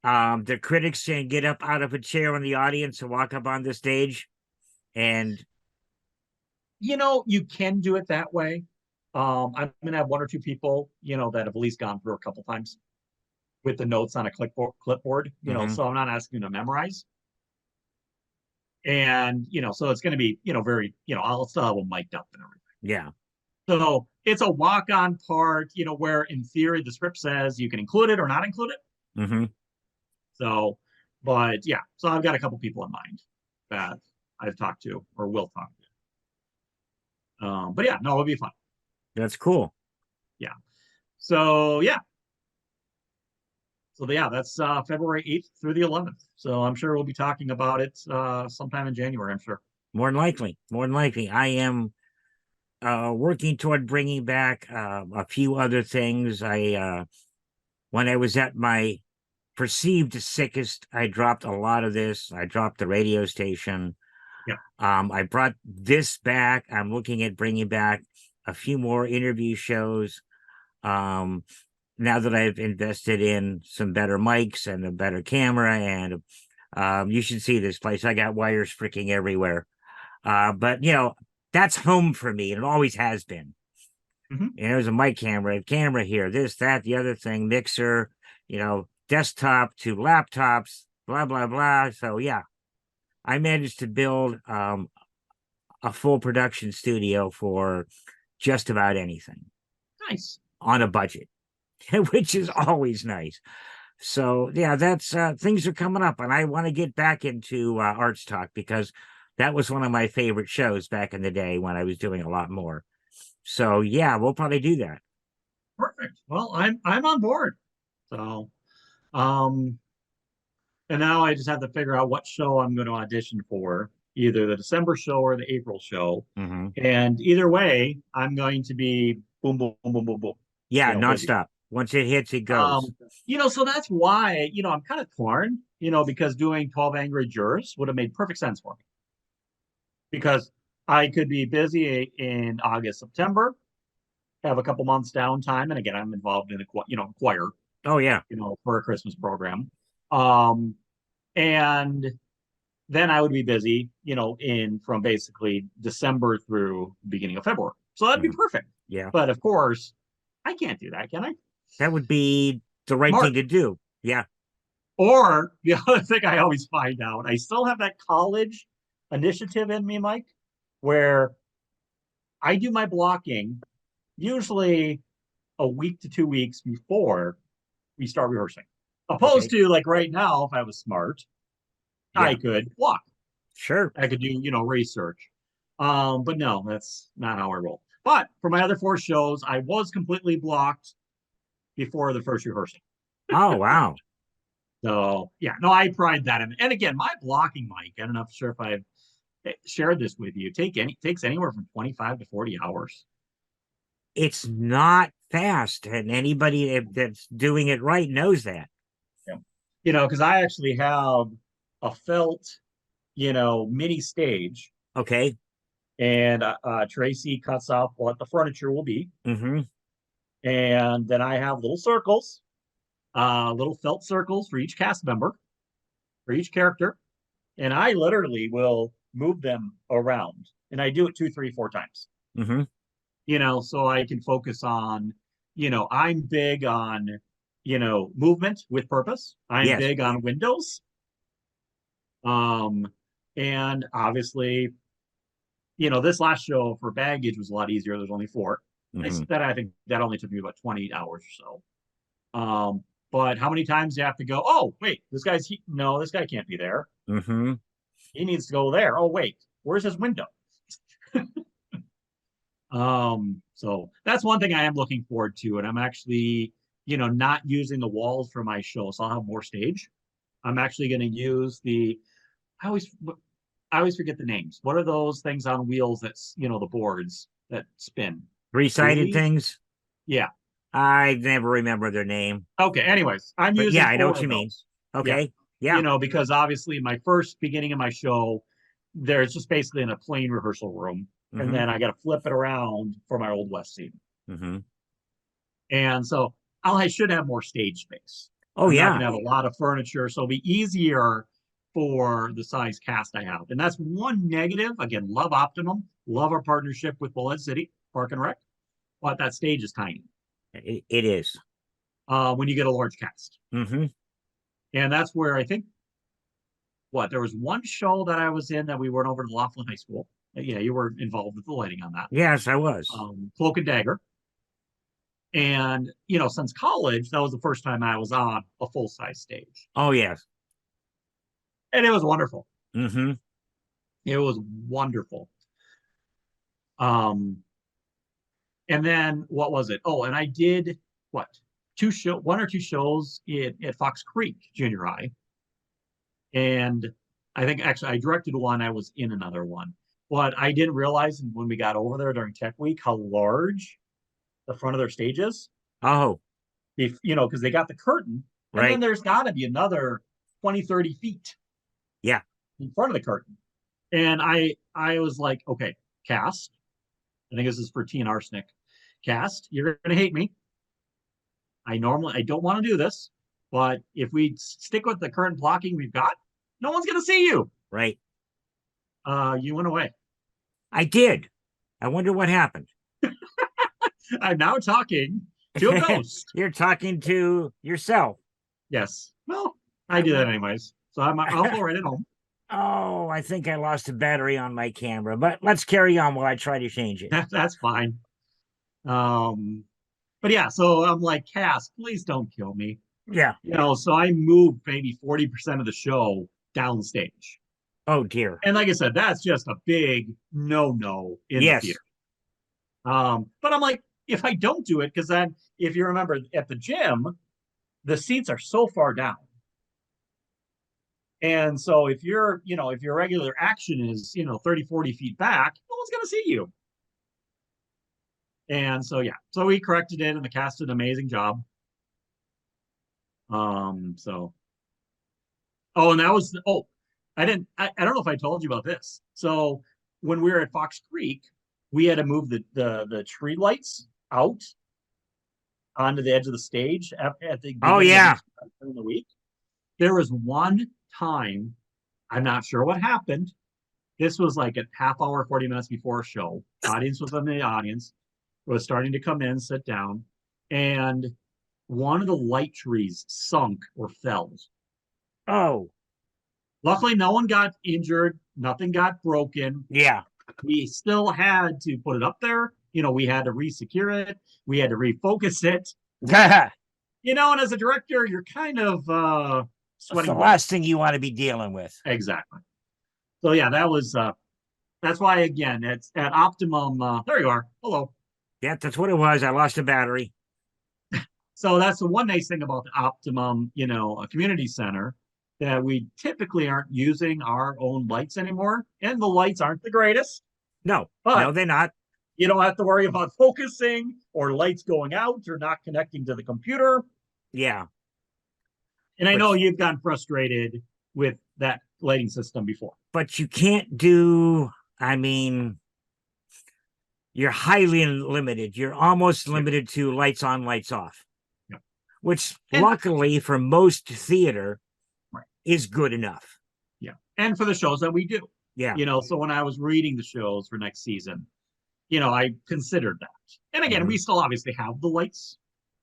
The critics can get up out of a chair in the audience and walk up on the stage, and you can do it that way. I'm gonna have one or two people, that have at least gone through a couple times with the notes on a clipboard. So I'm not asking you to memorize. And so it's going to be, very, I'll still have them mic'd up and everything. yeah. So it's a walk-on part, where in theory the script says you can include it or not include it. Mm-hmm. So, but yeah, so I've got a couple people in mind that I've talked to or will talk to. But yeah, no, it'll be fun. That's cool. Yeah. So yeah. So yeah, that's February 8th through the 11th. So I'm sure we'll be talking about it sometime in January, I'm sure. More than likely. I am working toward bringing back a few other things. When I was at my perceived sickest, I dropped a lot of this. I dropped the radio station. Yeah. I brought this back. I'm looking at bringing back a few more interview shows. Now that I've invested in some better mics and a better camera, and you should see this place. I got wires freaking everywhere. But that's home for me, and it always has been. Mm-hmm. There's a mic camera here, this, that, the other thing, mixer, desktop to laptops, blah, blah, blah. So yeah, I managed to build a full production studio for just about anything. Nice. On a budget, which is always nice. So yeah, that's things are coming up, and I want to get back into Arts Talk because that was one of my favorite shows back in the day when I was doing a lot more. So yeah, we'll probably do that. Perfect. Well, I'm on board. So, um, and now I just have to figure out what show I'm going to audition for, either the December show or the April show. Hmm. And either way, I'm going to be boom, boom, boom, boom, boom, boom, Yeah, busy. nonstop. Once it hits, it goes. Um, so that's why, I'm kind of torn, because doing 12 Angry Jurors would have made perfect sense for me because I could be busy in August, September, have a couple months downtime. And again, I'm involved in a, choir, Oh yeah. for a Christmas program. Um, and then I would be busy, in from basically December through beginning of February. So that'd be Hmm. perfect. Yeah, But of course, I can't do that, can I? that would be the right thing March. to do. Yeah. Or the other thing I always find out, I still have that college initiative in me, Mike, where I do my blocking usually a week to 2 weeks before we start rehearsing. Opposed Okay. to like right now, if I was smart, I Yeah. could block. Sure. I could do, research. But no, that's not how I roll. But for my other four shows, I was completely blocked before the first rehearsal. Oh wow. So yeah, no, I pride that in. And again, my blocking, Mike, I don't know sure if I've shared this with you. Takes anywhere from 25 to 40 hours. It's not fast, and anybody that's doing it right knows that. Yeah. Because I actually have a felt, mini stage, Okay. and Tracy cuts off what the furniture will be, Mm-hmm. and then I have little circles, little felt circles for each cast member, for each character, and I literally will move them around, and I do it two, three, four times. Mm-hmm. So I can focus on, I'm big on, movement with purpose. I'm Yes. big on windows. Um, and obviously, this last show for baggage was a lot easier. There's only four. Mm-hmm. I think that only took me about 20 hours or so. But how many times do you have to go, oh, wait, no, this guy can't be there. Mm-hmm. He needs to go there. Oh, wait, where's his window? So that's one thing I am looking forward to. And I'm actually, not using the walls for my show. So I'll have more stage. I'm actually going to use I always, I always forget the names. What are those things on wheels that's, the boards that spin? Three-sided Dually? things. Yeah. I never remember their name, Okay. Anyways, I'm but yeah, using I know four what you of mean. those. Yeah. Okay. Yeah. Because obviously my first beginning of my show, there's just basically in a plain rehearsal room. And Mm-hmm. then I got to flip it around for my Old West scene. Mm-hmm. And so I should have more stage space. Oh I'm not going yeah. to have a lot of furniture. So it'll be easier for the size cast I have. And that's one negative. Again, love Optimum, love our partnership with Bullet City Park and Rec, but that stage is tiny It is. when you get a large cast. Mm-hmm. And that's where I think there was one show that I was in that we went over to Laughlin High School. Yeah, you were involved with the lighting on that. Yes, I was. Cloak and Dagger. And, since college, that was the first time I was on a full size stage. Oh yes. And it was wonderful. Mm-hmm. It was wonderful. Um, and then what was it? Oh, and I did what? One or two shows at Fox Creek Junior High. And I think actually I directed one, I was in another one. But I didn't realize when we got over there during Tech Week how large the front of their stage is. Oh, If because they got the curtain, and then right. there's got to be another 20, 30 feet Yeah. in front of the curtain. And I was like, okay, cast. I think this is for T and Arsenic. Cast, you're gonna hate me. I don't want to do this, but if we stick with the current blocking we've got, no one's gonna see you. Right. You went away. I did. I wonder what happened. I'm now talking to a ghost. You're talking to yourself. Yes. Well, I do that anyways. So I'll go right at home. Oh, I think I lost a battery on my camera, but let's carry on while I try to change it. That's fine. But yeah, so I'm like, Cass, please don't kill me. Yeah. So I moved maybe 40% of the show downstage. Oh dear. And like I said, that's just a big no in the Yes. theater. But I'm like, if I don't do it, because then if you remember at the gym, the seats are so far down. And so if your regular action is, 30, 40 feet back, no one's going to see you. And so, yeah, so we corrected it and the cast did an amazing job. So, oh, and that was, oh, I don't know if I told you about this. So when we were at Fox Creek, we had to move the tree lights out onto the edge of the stage at the Oh beginning of yeah. each during the week. There was one time, I'm not sure what happened. This was like a half hour, 40 minutes before a show. Audience was in the audience, was starting to come in, sit down, and one of the light trees sunk or fell. Oh Luckily, no one got injured, nothing got broken. yeah. We still had to put it up there. We had to re-secure it, we had to refocus it. And as a director, you're kind of That's the sweating last bullets. thing you want to be dealing with. Exactly. So yeah, that's why again, it's at optimum. There you are. Hello. Yeah, that's what it was. I lost a battery. So that's the one nice thing about the optimum, a community center, that we typically aren't using our own lights anymore, and the lights aren't the greatest, No, but no, they're not. you don't have to worry about focusing or lights going out or not connecting to the computer. Yeah, And I but know you've gotten frustrated with that lighting system before. but you can't do. I mean, you're highly limited. You're almost Yep. limited to lights on, lights off, Yep. which And luckily for most theater right. is good enough. Yeah. And for the shows that we do. Yeah. So when I was reading the shows for next season, I considered that. And again, Mm-hmm. we still obviously have the lights.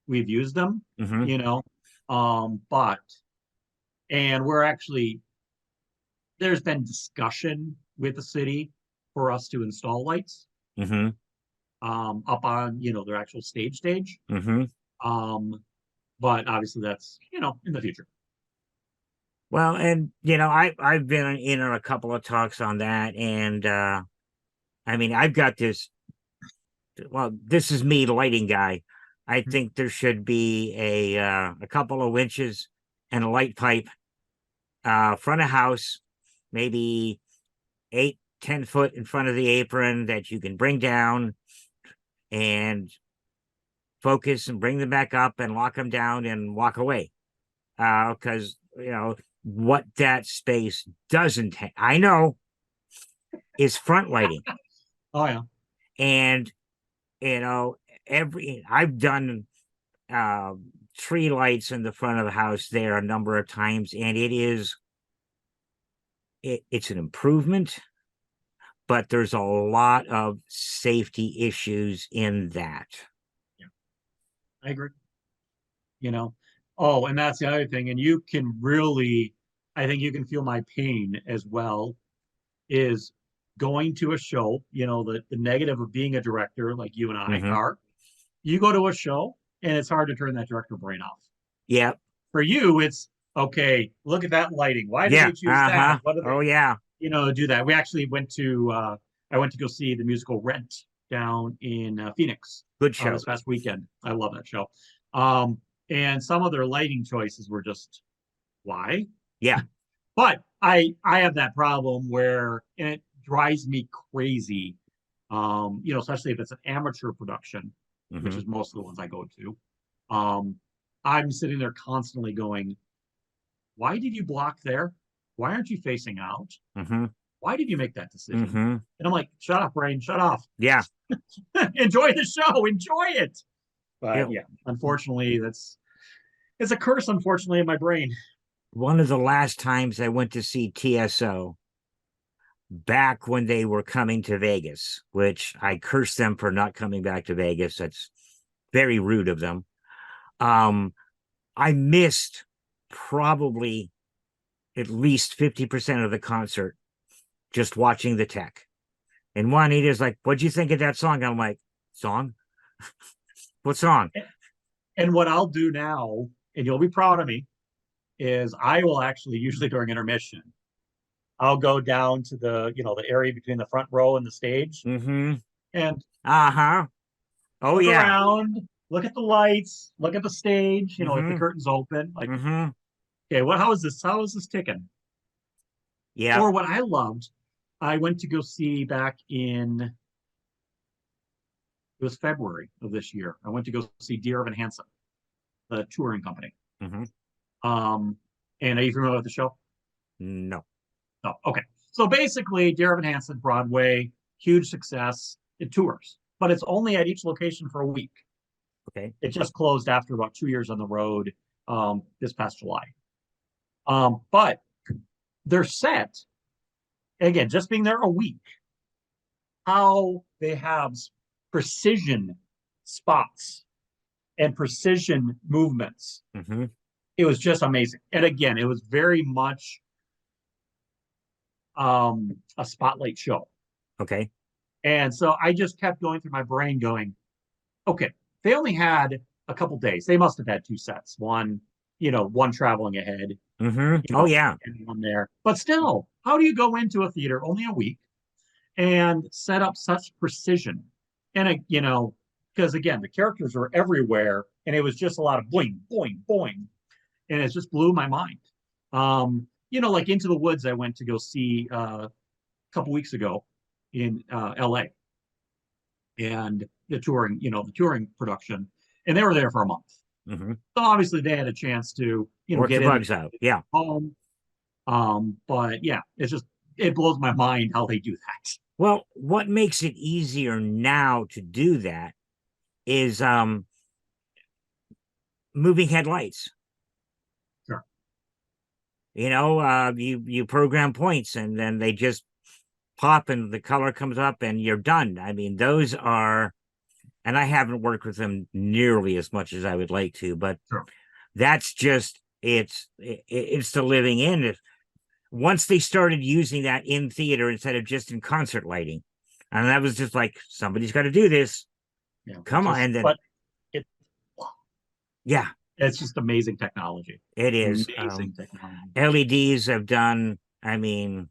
We've used them, Mm-hmm. but and we're actually there's been discussion with the city for us to install lights Mm-hmm. up on their actual stage. Mm-hmm. Um, but obviously that's in the future. Well, and I've been in on a couple of talks on that, and I mean I've got this. Well, this is me, the lighting guy. I think there should be a couple of winches and a light pipe front of house, maybe 8-10 foot in front of the apron that you can bring down and focus and bring them back up and lock them down and walk away. Because what that space doesn't I know is front lighting. Oh yeah. And you know, I've done uh tree lights in the front of the house there a number of times, and it's an improvement, but there's a lot of safety issues in that. Yeah, I agree. you know oh, and that's the other thing, and you can really, I think you can feel my pain as well, is going to a show, the negative of being a director like you and I Mm-hmm. are. You go to a show and it's hard to turn that director brain off. Yeah. For you, it's okay, look at that lighting, why did Yeah. they choose that, Uh-huh. what do Oh they yeah. do that. We actually went to I went to go see the musical Rent down in Phoenix Good show. this past weekend. I love that show. um and some of their lighting choices were just, why? Yeah. But I have that problem where, and it drives me crazy, especially if it's an amateur production, which Mm-hmm. is most of the ones I go to. Um, I'm sitting there constantly going, why did you block there? Why aren't you facing out? Mm-hmm. Why did you make that decision? Mm-hmm. And I'm like, shut up, brain, shut off. Yeah. Enjoy the show, enjoy it. You But know, yeah, unfortunately, it's a curse, unfortunately, in my brain. one of the last times I went to see TSO back when they were coming to Vegas, which I cursed them for not coming back to Vegas. That's very rude of them. I missed probably at least 50% of the concert just watching the tech. And Juanita's like, what'd you think of that song? I'm like, song? What song? And what I'll do now and you'll be proud of me, is I will actually usually during intermission, I'll go down to the area between the front row and the stage Mm-hmm. and Uh-huh. Oh look yeah. around, look at the lights, look at the stage, if the Mm-hmm. curtain's open, like, Mm-hmm. okay, how is this? How is this ticking? Yeah. Or what I loved, I went to go see back in it was February of this year. I went to go see Dear Evan Hansen, the touring company. Mm-hmm. Um, and are you familiar with the show? No. No. Okay. So basically, Dear Evan Hansen, Broadway, huge success. It tours, but it's only at each location for a week. Okay. It just closed after about 2 years on the road this past July. But they're set, again, just being there a week, how they have precision spots and precision movements. Mm-hmm. It was just amazing. And again, it was very much a spotlight show. Okay. And so I just kept going through my brain going, okay, they only had a couple days. They must have had two sets. One traveling ahead, Mm-hmm. Oh yeah. and one there. But still, how do you go into a theater only a week and set up such precision? And because again, the characters were everywhere, and it was just a lot of boing, boing, boing, and it just blew my mind. Like Into the Woods, I went to go see a couple weeks ago in L.A. and the touring production, and they were there for a month. Mm-hmm. So obviously they had a chance to, Work the get in bugs out. Yeah. home. But yeah, it blows my mind how they do that. Well, what makes it easier now to do that is moving headlights. Sure. You program points and then they just pop and the color comes up and you're done. I mean, those are, and I haven't worked with them nearly as much as I would like to, but Sure. that's just it's the living in. If once they started using that in theater instead of just in concert lighting, and that was just like somebody's got to do this. Yeah. Come on, and then But it yeah, it's just amazing technology. it is. Amazing technology. LEDs have done. I mean,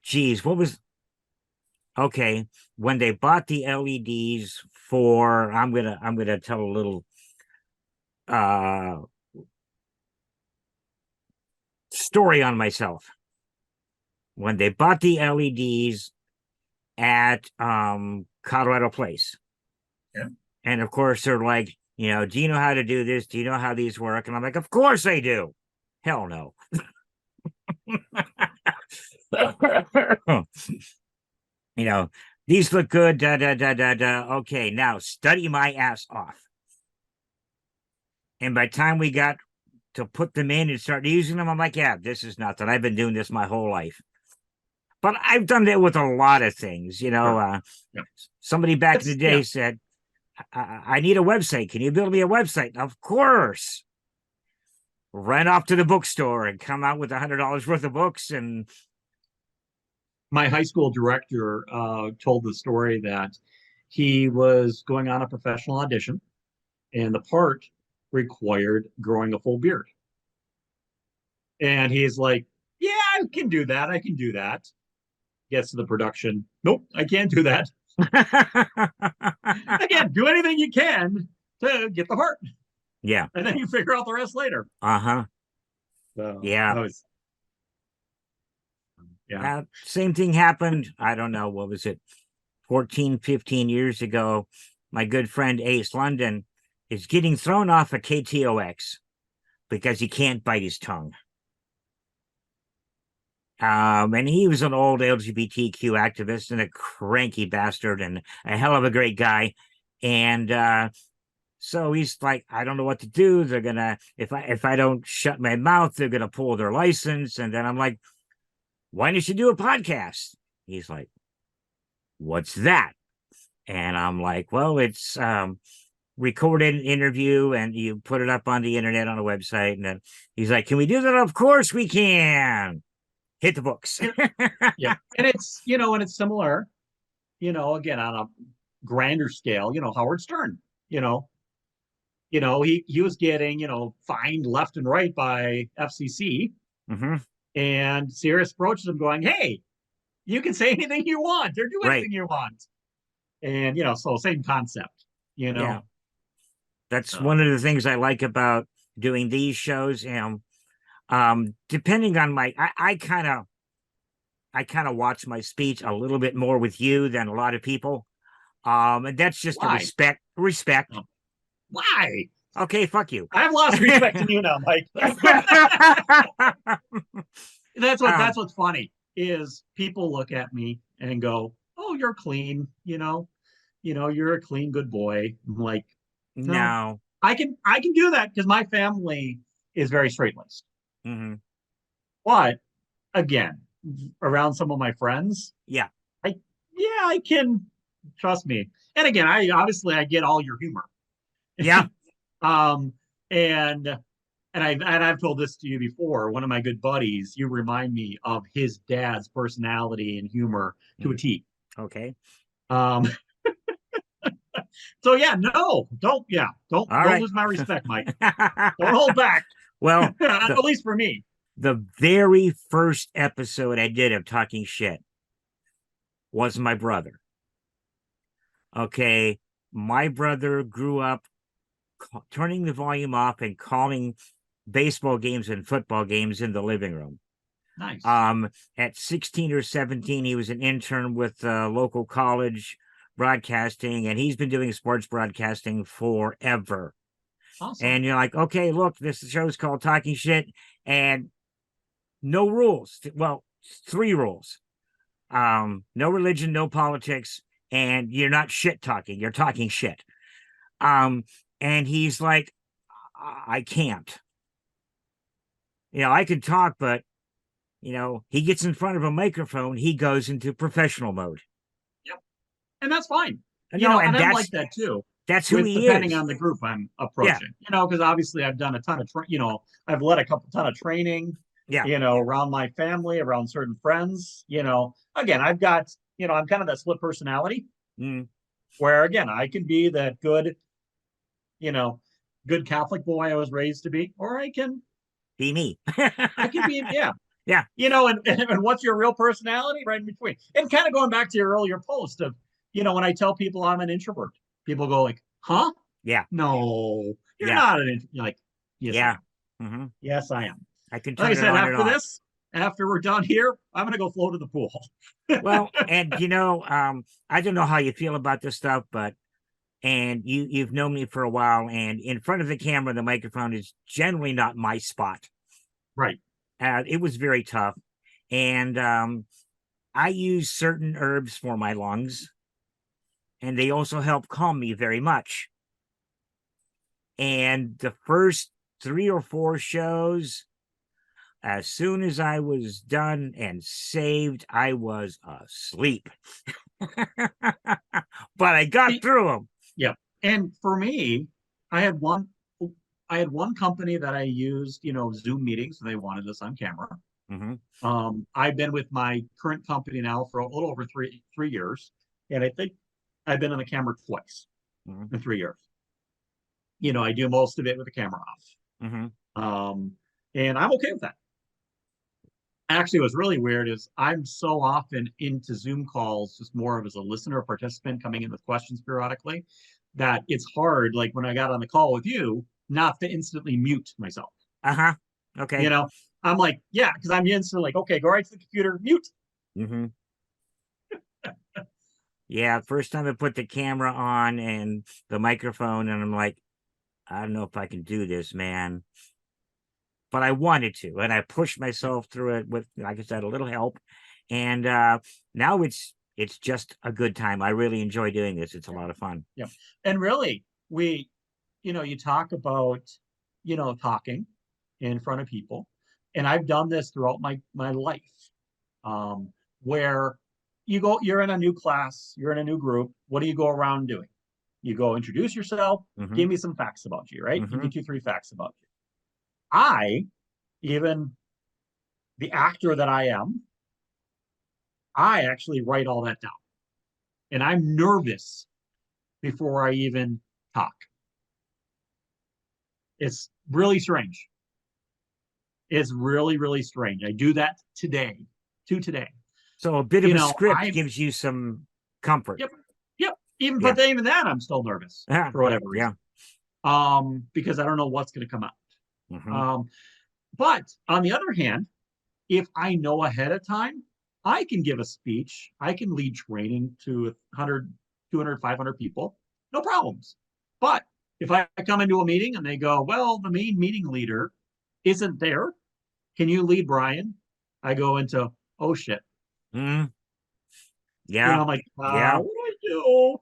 geez, what was okay when they bought the LEDs for? I'm gonna tell a little uh story on myself. When they bought the LEDs at Colorado Place, Yeah. and of course they're like, do you know how to do this? Do you know how these work? And I'm like, of course I do. Hell no. These look good. Da da da da da. Okay, now study my ass off. And by the time we got to put them in and start using them, I'm like, yeah, this is nothing. I've been doing this my whole life. But I've done that with a lot of things. Sure. Yeah. Somebody back in the day said, I need a website. Can you build me a website? Of course. Ran off to the bookstore and come out with $100 worth of books. And my high school director told the story that he was going on a professional audition, and the part required growing a full beard. And he's like, "Yeah, I can do that. I can do that." Gets to the production. Nope, I can't do that. Again, do anything you can to get the part. Yeah. And then you figure out the rest later. Uh-huh. So yeah. Yeah. Same thing happened. I don't know. What was it? 14, 15 years ago. My good friend Ace London is getting thrown off a KTOX because he can't bite his tongue. And he was an old LGBTQ activist and a cranky bastard and a hell of a great guy. And so he's like, I don't know what to do. They're gonna, if I don't shut my mouth, they're gonna pull their license. And then I'm like, why don't you do a podcast? He's like, what's that? And I'm like, well, it's recorded an interview and you put it up on the internet on a website. And then he's like, can we do that? Of course we can. Hit the books. Yeah. And it's similar, again, on a grander scale, Howard Stern, he was getting, fined left and right by FCC, Hmm. and Sirius approaches him going, "Hey, you can say anything you want or do Right. anything you want." And, so same concept, you Yeah. know. That's one So of the things I like about doing these shows. And depending on I kind of watch my speech a little bit more with you than a lot of people. And that's just a why? respect. Oh, why? Okay, fuck you. I've lost respect in you now, Mike. That's um, what's funny is people look at me and go, "Oh, you're clean, you're a clean, good boy." I'm like, no, no. I can do that because my family is very straight laced. Hmm. But again, around some of my friends, Yeah. I yeah, I can trust me. And again, I get all your humor. Yeah. um, and I've told this to you before. One of my good buddies, you remind me of his dad's personality and humor to a Mm, T. okay. Um, so yeah, no, don't yeah, don't All don't right. lose my respect, Mike. Don't hold back. Well, At the least for me. the very first episode I did of Talking Shit was my brother. Okay. My brother grew up turning the volume off and calling baseball games and football games in the living room. Nice. Um, at 16 or 17, he was an intern with local college broadcasting, and he's been doing sports broadcasting forever. Awesome. And you're like, okay, look, this show's called Talking Shit, and no rules. Well, three rules. No religion, no politics, and you're not shit talking. You're talking shit. Um, and he's like, I can't. I could talk, but he gets in front of a microphone, he goes into professional mode. Yep. And that's fine. And And I'm like that's that too, that's who with he depending is. on the group I'm Yeah, approaching. Because obviously I've done a ton of I've led a couple ton of training, yeah. around my family, around certain friends. Again, I've got, I'm kind of that split personality Mm, where again I can be that good, you know, good Catholic boy I was raised to be, or be me. I can be, yeah, Yeah, and what's your real personality right in between. And kind of going back to your earlier post of, when I tell people I'm an introvert, people go like, huh? yeah, No, you're yeah, not an introvert. You're like, yes, I yeah. am. Hmm. Yes, I am. I can Like I turn it said, on and off. after we're done here, I'm gonna go float in the pool. Well, and I don't know how you feel about this stuff, but and you've known me for a while, and in front of the camera, the microphone is generally not my spot. Right. It was very tough, and I use certain herbs for my lungs, and they also help calm me very much. And the first three or four shows, as soon as I was done and saved, I was asleep. But I got through them. Yeah. And for me, I had one I had one company that I used, Zoom meetings. So they wanted us on camera. Hmm. I've been with my current company now for a little over three years, and I think I've been on the camera twice Hmm. in 3 years. I do most of it with the camera Hmm. off, and I'm okay with that. Actually, what's really weird is I'm so often into Zoom calls, just more of as a listener, participant coming in with questions periodically, that it's hard. Like when I got on the call with you, not to instantly mute myself. Uh-huh. You Okay. know, I'm like, yeah, because I'm instantly like, okay, go right to the computer, mute. Hmm. Yeah, first time I put the camera on and the microphone, and I'm like, I don't know if I can do this, man. But I wanted to, and I pushed myself through it with, like I said, a little help. And now it's just a good time. I really enjoy doing this. It's a Yeah. lot of fun. Yeah. And really, you talk about, talking in front of people. And I've done this throughout my life, um, where you're in a new class, you're in a new group. What do you go around doing? You go introduce yourself, Hmm. give me some facts about you, right? Give me Hmm. two, three facts about you. I, even the actor that I am, I actually write all that down. And I'm nervous before I even talk. It's really strange. It's really, really strange. I do that today. So a bit of You a know, script I gives you some comfort. yep, yep. Even Yeah. but even that, I'm still nervous for whatever Yeah. reason. Because I don't know what's going to come out. Hmm. Um, but on the other hand, if I know ahead of time, I can give a speech. I can lead training to 100, 200, 500 people, no problems. But if I come into a meeting and they go, well, the main meeting leader isn't there, can you lead Brian? I go into, oh shit. Mm, You know, yeah. I'm like, Yeah. what do I do?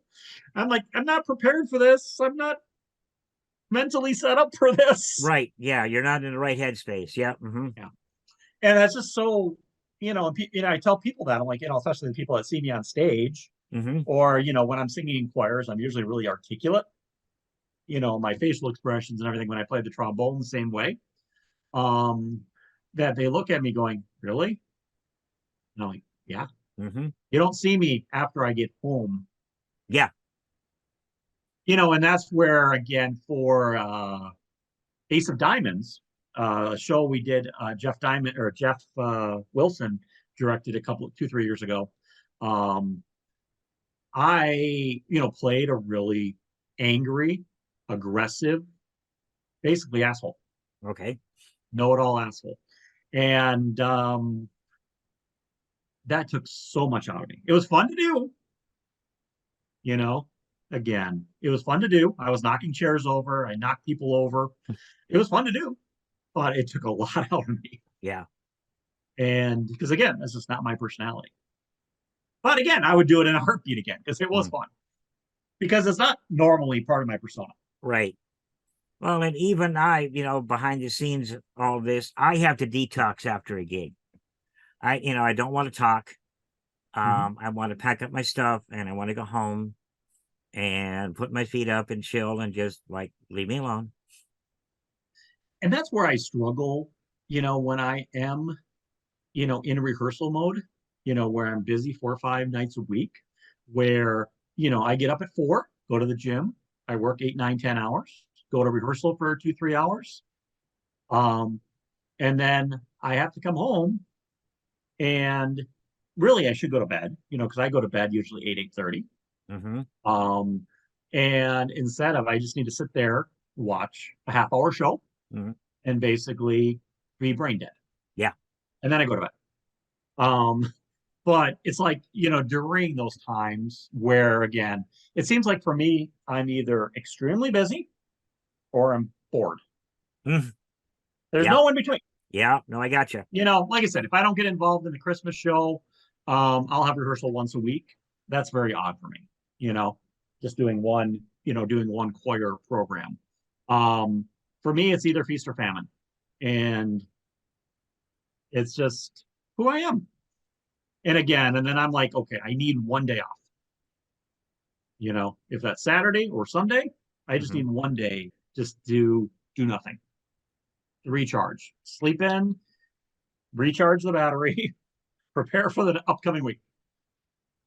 I'm like, I'm not prepared for this. I'm not mentally set up for this. Right. Yeah. You're not in the right headspace. Yeah. Hmm. Yeah. And that's just so, I tell people that. I'm like, especially the people that see me on stage Hmm. or, when I'm singing in choirs, I'm usually really articulate. My facial expressions and everything when I play the trombone the same way. Um, that they look at me going, really? And I'm like, yeah. Hmm. You don't see me after I get home. Yeah. And that's where again for Ace of Diamonds, a show we did, Jeff Wilson directed a couple 2 3 years ago. Um, I played a really angry, aggressive, basically asshole, Okay. know it all asshole, and that took so much out of me. It was fun to do, you know. Again, it was fun to do. I was knocking chairs over. I knocked people over. It was fun to do, but it took a lot out of me. Yeah. And because again, this is not my personality. But again, I would do it in a heartbeat again because it was Mm, fun. Because it's not normally part of my persona. right. Well, and even I, behind the scenes, all this, I have to detox after a gig. I don't want to talk. Mm-hmm. I want to pack up my stuff and I want to go home and put my feet up and chill and just like leave me alone. And that's where I struggle, when I am, in rehearsal mode, where I'm busy 4 or 5 nights a week, where, I get up at 4, go to the gym, I work 8, 9, 10 hours, go to rehearsal for 2, 3 hours. Um, and then I have to come home and really I should go to bed, because I go to bed usually 8, 8:30. Hmm. Um, and instead of I just need to sit there, watch a half-hour show Hmm. and basically be brain dead. Yeah. And then I go to bed. Um, but it's like, during those times where again, it seems like for me, I'm either extremely busy or I'm bored. Mm, There's yeah. no in between. Yeah. No, I got you. Like I said, if I don't get involved in the Christmas show, I'll have rehearsal once a week. That's very odd for me, you know, just doing one choir program. Um, for me, it's either feast or famine. And it's just who I am. And then I'm like, okay, I need one day off. If that's Saturday or Sunday, I just Hmm. need one day just do nothing, recharge, sleep in, recharge the battery, prepare for the upcoming week.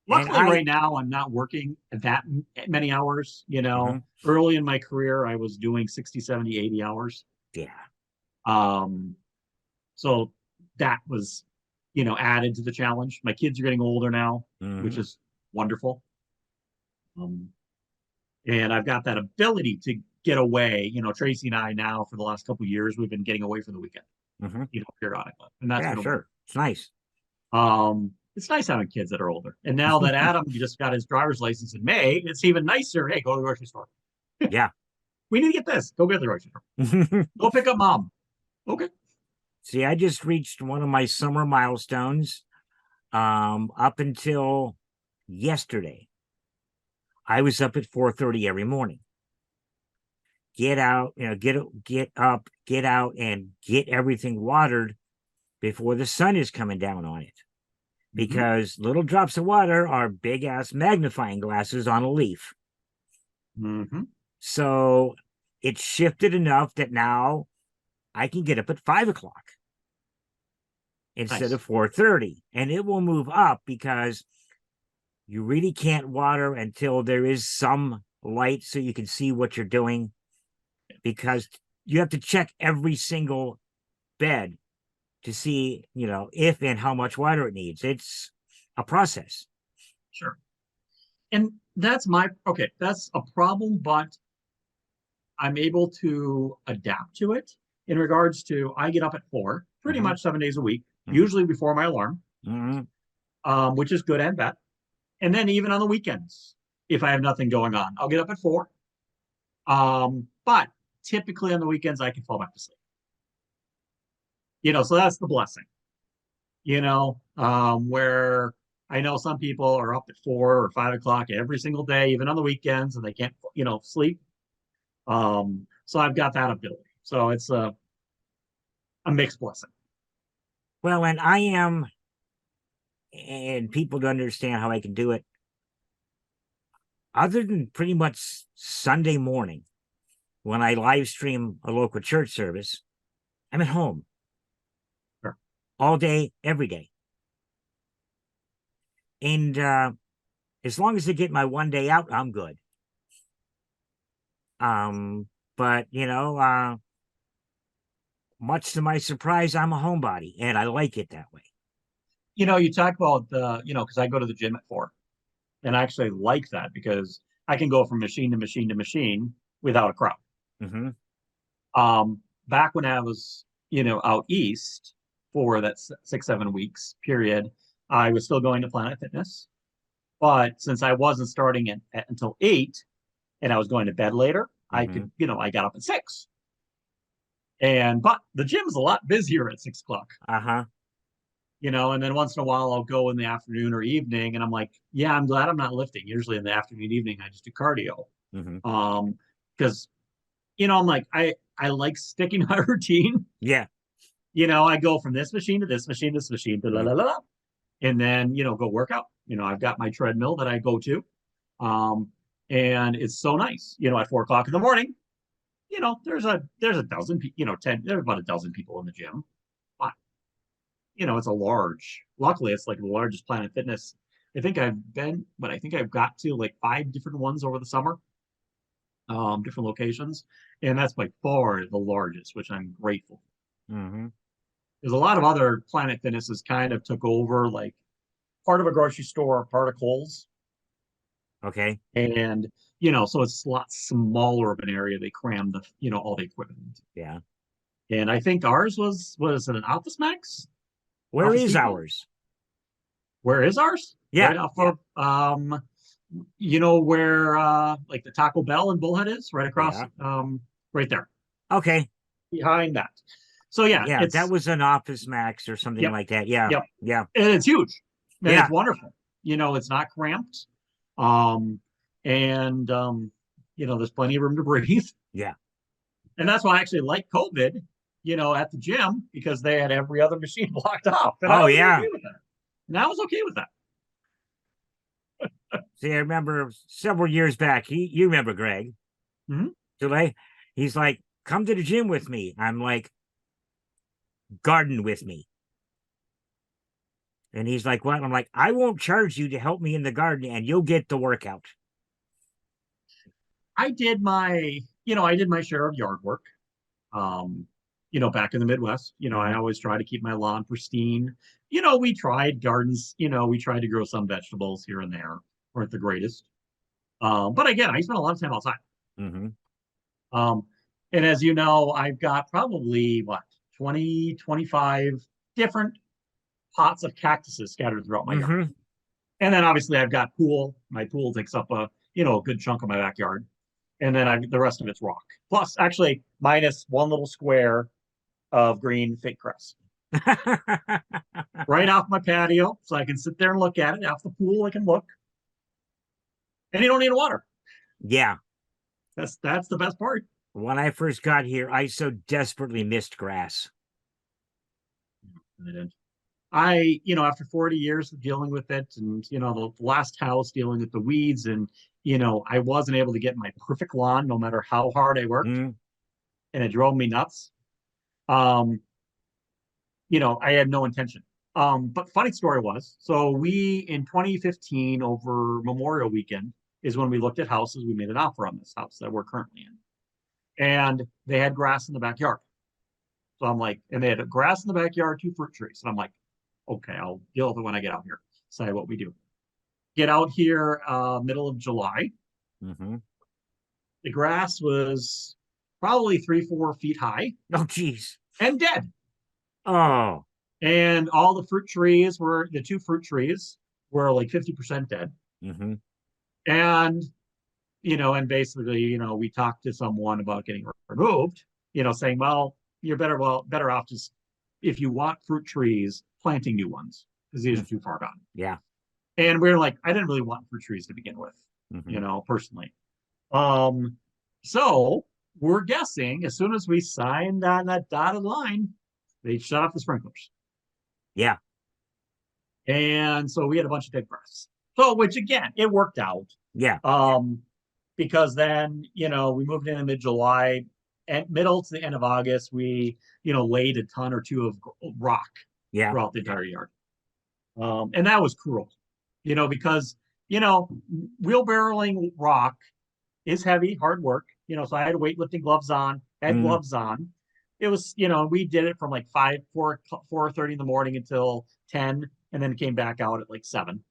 And Luckily, right now I'm not working that many hours. mhm, Early in my career, I was doing 60, 70, 80 hours. yeah. Um, so that was, added to the challenge. My kids are getting older now, which Hmm. is wonderful. Um, and I've got that ability to get away. Tracy and I now for the last couple of years, we've been getting away for the weekend, Hmm. periodically, and that's Yeah, been wonderful. sure. It's nice. It's nice having kids that are older. And now that Adam just got his driver's license in May, it's even nicer. Hey, go to the grocery store. Yeah. We need to get this. Go get the grocery store. Go pick up mom. Okay. See, I just reached one of my summer milestones. Up until yesterday, I was up at 4:30 every morning. Get out, get up, get out, and get everything watered before the sun is coming down on it. Mm-hmm. Because little drops of water are big ass magnifying glasses on a leaf. Mm-hmm. So it's shifted enough that now I can get up at 5 o'clock instead Nice. of 4:30, and it will move up because you really can't water until there is some light so you can see what you're doing. Because you have to check every single bed to see, if and how much water it needs. It's a process. Sure. And that's a problem, but I'm able to adapt to it in regards to I get up at 4, pretty Mhm. much 7 days a week, Mhm. usually before my alarm, Mhm. which is good and bad. And then even on the weekends, if I have nothing going on, I'll get up at 4. But typically on the weekends, I can fall back to sleep. So that's the blessing. Where I know some people are up at 4 or 5 o'clock every single day, even on the weekends, and they can't, sleep. So I've got that ability. So it's a mixed blessing. Well, and I am, and people to understand how I can do it, other than pretty much Sunday morning when I live stream a local church service, I'm at home Sure. all day, every day. And as long as I get my one day out, I'm good. But much to my surprise, I'm a homebody and I like it that way. You talk about because I go to the gym at 4, and I actually like that because I can go from machine to machine to machine without a crowd. Mm-hmm. Back when I was, out east for that 6, 7 weeks period, I was still going to Planet Fitness. But since I wasn't starting until 8 and I was going to bed later, I Mm-hmm. could, I got up at 6. But the gym's a lot busier at 6 o'clock, Uh-huh. and then once in a while I'll go in the afternoon or evening and I'm like, yeah, I'm glad I'm not lifting. Usually in the afternoon, evening, I just do cardio. Mm-hmm. Because, I'm like, I like sticking to my routine. Yeah. I go from this machine to this machine, blah, Mm-hmm. blah, blah, and then, go work out. I've got my treadmill that I go to. Um, and it's so nice, at 4 o'clock in the morning, there's a dozen, 10, there's about a dozen people in the gym. But, it's luckily it's like the largest Planet Fitness. I think I've got to like 5 different ones over the summer, different locations. And that's by far the largest, which I'm grateful. Mm-hmm. There's a lot of other Planet Fitnesses kind of took over, like part of a grocery store, part of Kohl's. Okay. And, so it's a lot smaller of an area. They crammed all the equipment. Yeah. And I think ours was it an Office Max? Where Office is Depot? ours? Where is ours? Yeah. Right off of, where like the Taco Bell in Bullhead is, right across, Yeah. right there, Okay. behind that. So yeah, Yeah, that was an Office Max or something yep, like that. Yeah. yep, Yeah. and it's huge, and it's Yeah. wonderful. It's not cramped, um, and there's plenty of room to breathe. Yeah. And that's why I actually like COVID, at the gym because they had every other machine blocked off, and I Oh was okay yeah. with that. And I was okay with that. See, I remember several years back, you remember Greg. Mm-hmm. Today, he's like, come to the gym with me. I'm like, garden with me. And he's like, what? I'm like, I won't charge you to help me in the garden and you'll get the workout. I did my share of yard work. Um, back in the Midwest, I Mm-hmm. always try to keep my lawn pristine. We tried gardens, we tried to grow some vegetables here and there. Weren't the greatest. But again, I spent a lot of time outside. Mm-hmm. Um, and as you know, I've got probably what, 20, 25 different pots of cactuses scattered throughout my yard. Mm-hmm. And then obviously I've got pool. My pool takes up a good chunk of my backyard. And then the rest of it's rock. Plus, actually, minus one little square of green fake grass right off my patio, so I can sit there and look at it. Off the pool, I can look, and you don't need water. Yeah. That's the best part. When I first got here, I so desperately missed grass. After 40 years of dealing with it, and the last house dealing with the weeds, and I wasn't able to get my perfect lawn no matter how hard I worked, Mm. and it drove me nuts. Um, I had no intention. But funny story was, so we in 2015 over Memorial Weekend is when we looked at houses. We made an offer on this house that we're currently in, and they had grass in the backyard. So I'm like, and they had grass in the backyard, 2 fruit trees. And I'm like, okay, I'll deal with it when I get out here. Decide what we do. Get out here middle of July. Mm-hmm. The grass was probably 3, 4 feet high Oh, geez. and dead. Oh. And all the fruit trees were the 2 fruit trees were like 50% dead. Mm-hmm. And and basically, we talked to someone about getting removed, saying, well, you're better off just if you want fruit trees, planting new ones because these are too far gone. Yeah. And we are like, I didn't really want fruit trees to begin with, personally. So we're guessing as soon as we signed on that dotted line, they shut off the sprinklers. Yeah. And so we had a bunch of dead grass. So, which again, it worked out. Yeah. Because then, we moved in mid-July and middle to the end of August, we, laid a ton or two of rock throughout the entire yard. And that was cruel, because, wheelbarrowing rock is heavy, hard work, so I had weightlifting gloves on, had gloves on. It was, we did it from like 4:30 in the morning until 10, and then came back out at like 7.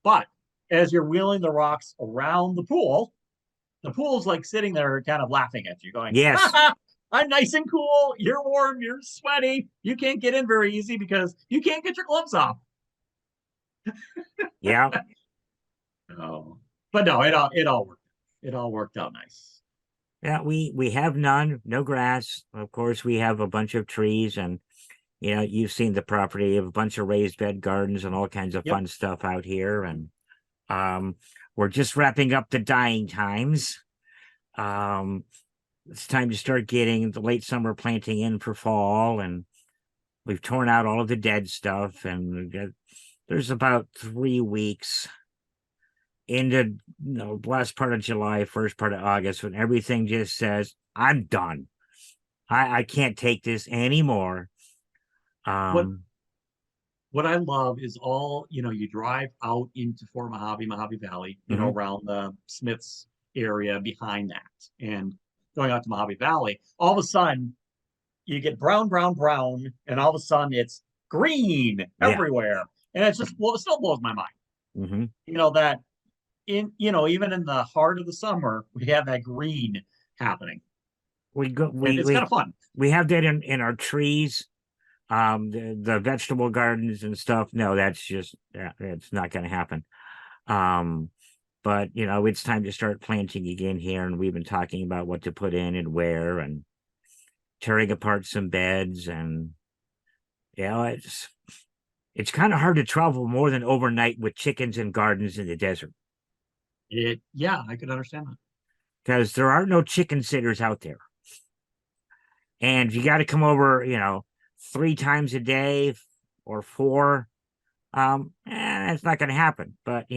But as you're wheeling the rocks around the pool's like sitting there kind of laughing at you, going, yes, I'm nice and cool. You're warm. You're sweaty. You can't get in very easy because you can't get your gloves off. Yeah. Oh, but no, it all worked. It all worked out nice. Yeah, we have no grass. Of course, we have a bunch of trees, and you've seen the property of a bunch of raised bed gardens and all kinds of fun stuff out here. And we're just wrapping up the dying times. It's time to start getting the late summer planting in for fall, and we've torn out all of the dead stuff, and there's about 3 weeks into last part of July, first part of August, when everything just says, I'm done. I can't take this anymore. What I love is all, you drive out into Fort Mojave Valley, around the Smiths area behind that. And going out to Mojave Valley, all of a sudden you get brown, and all of a sudden it's green everywhere. And it still blows my mind. That even in the heart of the summer, we have that green happening. It's kind of fun. We have that in our trees, the vegetable gardens and stuff. No, that's just it's not going to happen. But it's time to start planting again here, and we've been talking about what to put in and where, and tearing apart some beds, and it's kind of hard to travel more than overnight with chickens and gardens in the desert. I could understand that. Because there are no chicken sitters out there. And you got to come over, 3 times a day or 4. It's not going to happen. But,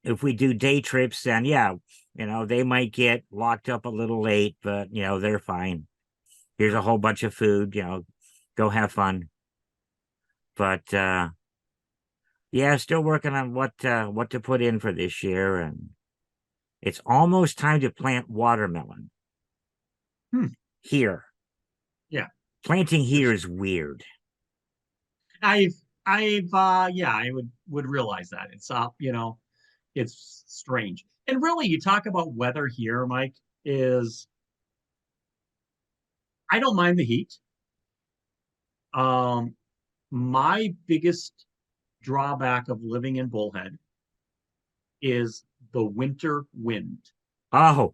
if we do day trips, then they might get locked up a little late, but, they're fine. Here's a whole bunch of food, go have fun. But, still working on what to put in for this year, and it's almost time to plant watermelon. Here. Yeah. Planting here is weird. I would realize that. It's it's strange. And really, you talk about weather here, Mike, is I don't mind the heat. My biggest drawback of living in Bullhead is the winter wind. Oh.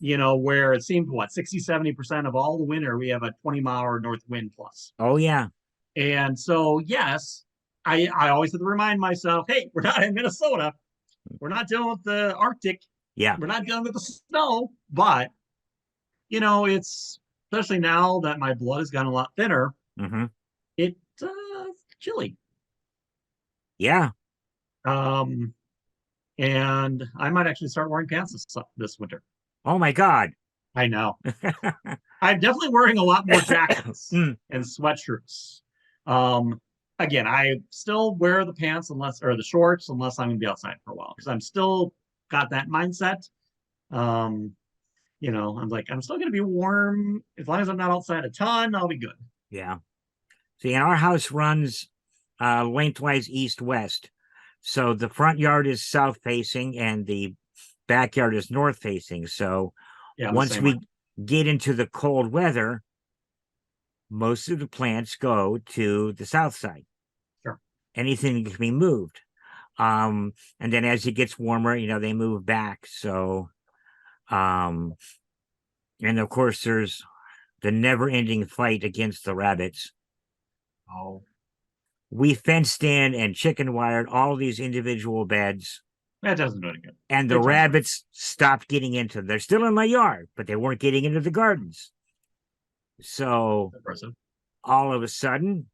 Where it seemed 60-70% of all the winter we have a 20-mile north wind plus. Oh yeah. And so yes, I always have to remind myself, hey, we're not in Minnesota. We're not dealing with the Arctic. Yeah. We're not dealing with the snow, but it's especially now that my blood has gotten a lot thinner. It's chilly. Yeah. And I might actually start wearing pants this winter. Oh my God. I know. I'm definitely wearing a lot more jackets and sweatshirts. Again, I still wear the pants or the shorts unless I'm going to be outside for a while, because I'm still got that mindset Um, I'm like, I'm still gonna be warm as long as I'm not outside a ton. I'll be good. Yeah. See, and our house runs lengthwise east-west. So the front yard is south facing and the backyard is north facing. So Yeah, I'm the once same way. we get into the cold weather, most of the plants go to the south side. Sure. Anything can be moved. And then as it gets warmer, they move back. So, um, and of course, there's the never ending fight against the rabbits. Oh, We fenced in and chicken wired all these individual beds, that doesn't do any good. and the It doesn't. rabbits stopped getting into them. They're still in my yard, but they weren't getting into the gardens. So Impressive. all of a sudden,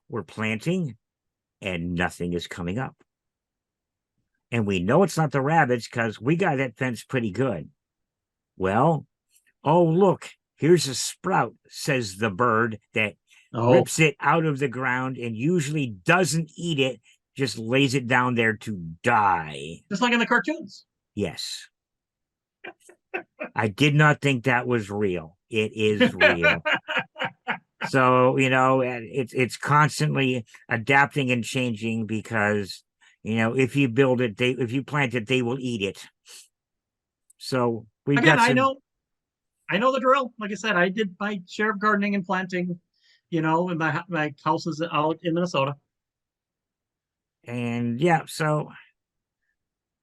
we're planting and nothing is coming up. And we know it's not the rabbits because we got that fence pretty good. Well, oh, look, here's a sprout, says the bird that Oh, rips it out of the ground and usually doesn't eat it, just lays it down there to die. just like in the cartoons. Yes. I did not think that was real. It is real. So, it's constantly adapting and changing because, if you build it, if you plant it, they will eat it. So we've Again, got some. I know the drill. Like I said, I did my share of gardening and planting, in my house is out in Minnesota. And yeah, so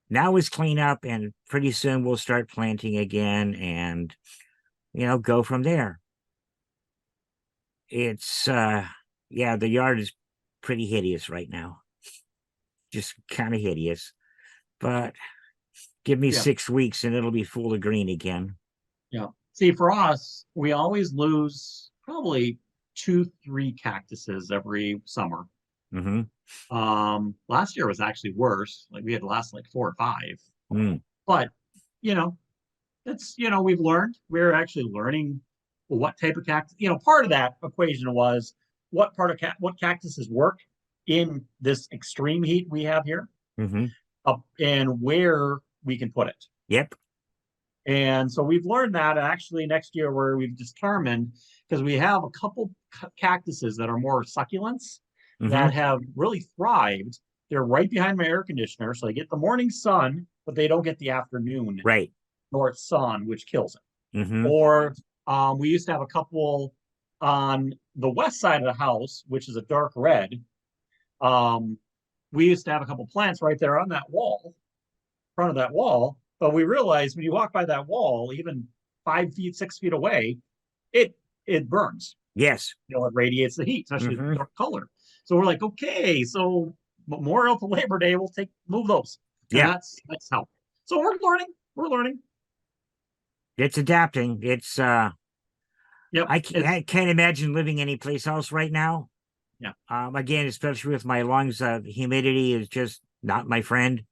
now is clean up, and pretty soon we'll start planting again and, go from there. It's, yeah, the yard is pretty hideous right now. Just kind of hideous. But give me Yeah. 6 weeks and it'll be full of green again. Yeah. See, for us, we always lose probably two, three cactuses every summer. Mm-hmm. Last year was actually worse. Like we had lost like four or five. Mm. But you know, we've learned. We're actually learning what type of cactus. Part of that equation was what cactuses work in this extreme heat we have here, Mm-hmm. and where we can put it. Yep. And so we've learned that actually next year where we've determined because we have a couple cactuses that are more succulents Mm-hmm. that have really thrived. They're right behind my air conditioner, so they get the morning sun, but they don't get the afternoon Right. north sun, which kills it. Mm-hmm. Or we used to have a couple on the west side of the house, which is a dark red. Um, we used to have a couple plants right there on that wall, front of that wall. But we realized when you walk by that wall, even 5 feet, 6 feet away, it burns. Yes. It radiates the heat, especially the Mm-hmm. dark color. So we're like, okay, so Memorial to Labor Day, we'll move those, and Yeah. that's how. So we're learning. We're learning. It's adapting. It's Yep. I can't imagine living anyplace else right now. Yeah. Again, especially with my lungs, humidity is just not my friend.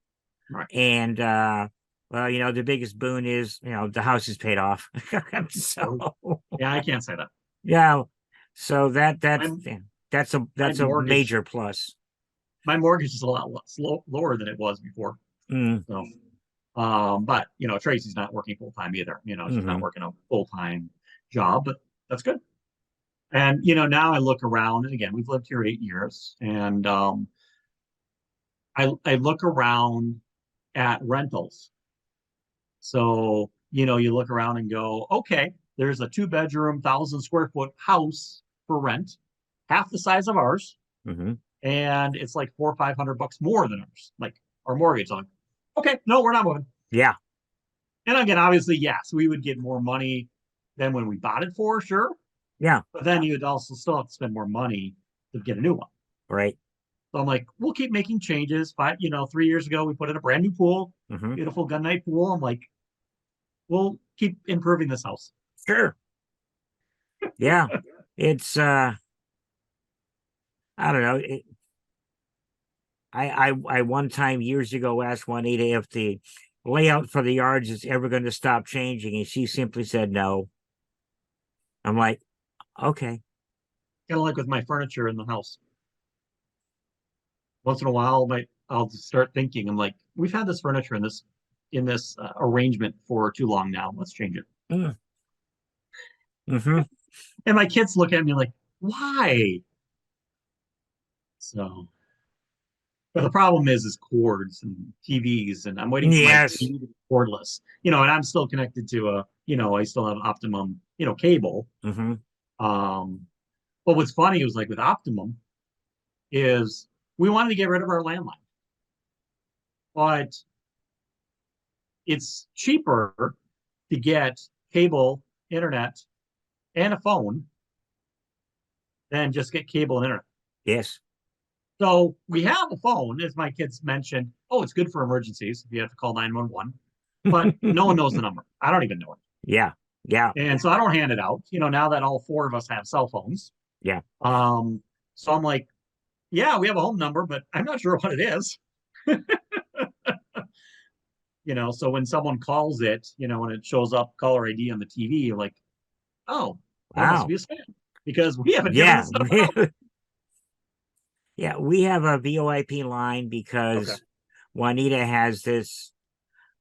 Right. And well, the biggest boon is, the house is paid off. So Yeah, I can't say that. yeah. So My, my that's a mortgage major plus. my mortgage is a lot lower than it was before. Mm, So, but Tracy's not working full time either. She's not hmm. working a full time job, but that's good. And now I look around, and again, we've lived here 8 years, and I look around at rentals. So you look around and go, okay, there's a 2 bedroom, 1,000 square foot house for rent, half the size of ours, Hmm. and it's like 400 or 500 bucks more than ours, like our mortgage. On okay, no, we're not moving. Yeah. And again, obviously, yes, we would get more money than when we bought it for sure, Yeah. but then you'd also still have to spend more money to get a new one. Right. So I'm like, we'll keep making changes. 3 years ago, we put in a brand new pool, Hmm. beautiful gun night pool. I'm like, we'll keep improving this house. Sure. Yeah. It's I don't know. I one time years ago asked Juanita if the layout for the yards is ever going to stop changing, and she simply said no. I'm like, okay. Kind of like with my furniture in the house. Once in a while, I'll just start thinking. I'm like, we've had this furniture in this in this arrangement for too long now. Let's change it. Mm. Mm-hmm. And my kids look at me like, why? So, but the problem is cords and TVs, and I'm waiting for my Yes. TV to be cordless. And I'm still connected to I still have Optimum, cable. Mm-hmm. Um, but what's funny was like with Optimum is we wanted to get rid of our landline, but it's cheaper to get cable, internet, and a phone than just get cable and internet. Yes. So we have a phone, as my kids mentioned. Oh, it's good for emergencies if you have to call 911, but no one knows the number. I don't even know it. Yeah. Yeah. And so I don't hand it out, now that all four of us have cell phones. Yeah. So I'm like, yeah, we have a home number, but I'm not sure what it is. So when someone calls it, and it shows up caller ID on the TV, you're like, oh, that must Wow. be a scam because we haven't given Yeah. this stuff out. Yeah. We have a VoIP line Okay. because Juanita has this.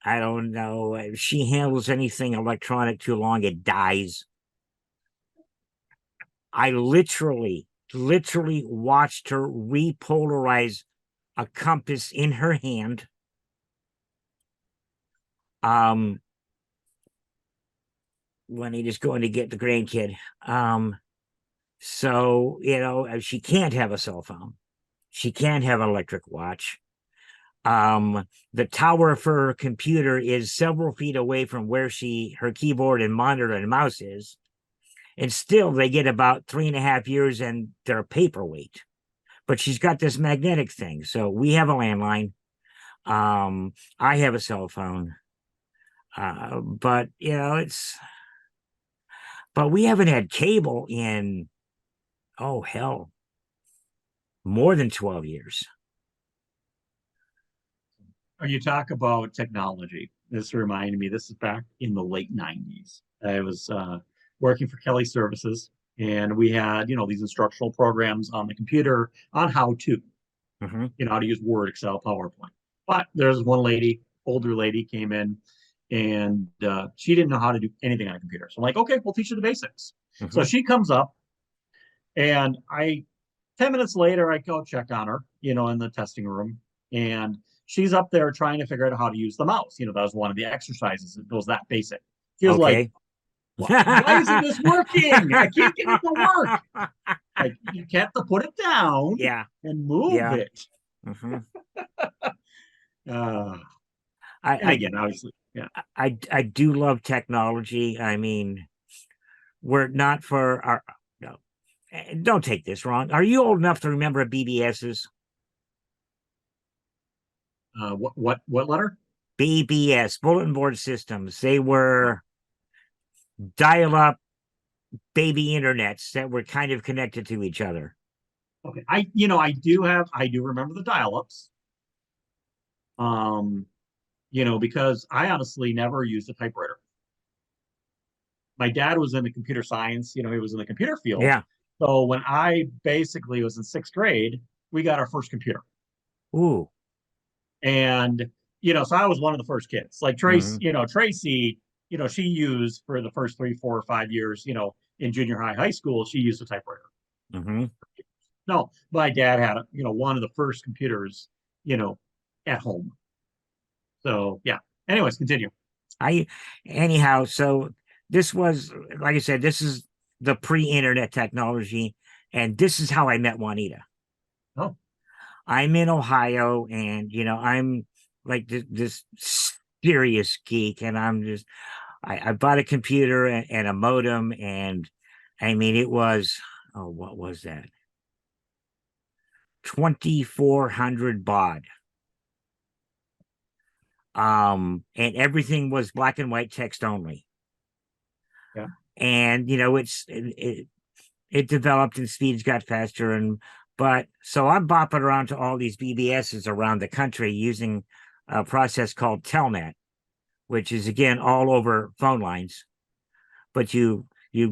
I don't know. If she handles anything electronic too long, it dies. I literally watched her repolarize a compass in her hand. When he was going to get the grandkid. So, she can't have a cell phone. She can't have an electric watch. The tower for her computer is several feet away from where her keyboard and monitor and mouse is. And still they get about 3.5 years and they're a paperweight. But she's got this magnetic thing. So we have a landline. I have a cell phone. But but we haven't had cable in, oh hell, more than 12 years. When you talk about technology, this reminded me, this is back in the late 90s. I was working for Kelly Services, and we had, these instructional programs on the computer on how to, Mm-hmm. how to use Word, Excel, PowerPoint. But there's one lady, older lady, came in, and she didn't know how to do anything on a computer. So I'm like, okay, we'll teach her the basics. So Mm-hmm. she comes up, and 10 minutes later, I go check on her, in the testing room, and she's up there trying to figure out how to use the mouse. That was one of the exercises. It was that basic. She was like, Okay. why isn't this working? I can't get it to work. Like, you have to put it down Yeah. and move Yeah. it. Mm-hmm. And I again, obviously, yeah. I do love technology. I mean, we're not for our no. Don't take this wrong. Are you old enough to remember BBSs? What letter? BBS, bulletin board systems. They were dial-up baby internets that were kind of connected to each other. Okay. I do remember the dial-ups. Because I honestly never used a typewriter. My dad was in the computer science, he was in the computer field. Yeah. So when I basically was in sixth grade, we got our first computer. Ooh. And, so I was one of the first kids. Like Tracy, Mm-hmm. Tracy, she used for the first 3, 4, or 5 years, in junior high school, she used a typewriter. Mm-hmm. No, my dad had, one of the first computers, at home. So yeah. Anyways, continue. Anyhow, so this was, like I said, this is the pre-internet technology, and this is how I met Juanita. Oh, I'm in Ohio, and I'm like this serious geek, and I bought a computer and a modem, and I mean it was, oh, what was that? 2,400 baud. And everything was black and white text only. yeah. And it developed and speeds got faster, but so I'm bopping around to all these BBSs around the country using a process called Telnet, which is again all over phone lines, but you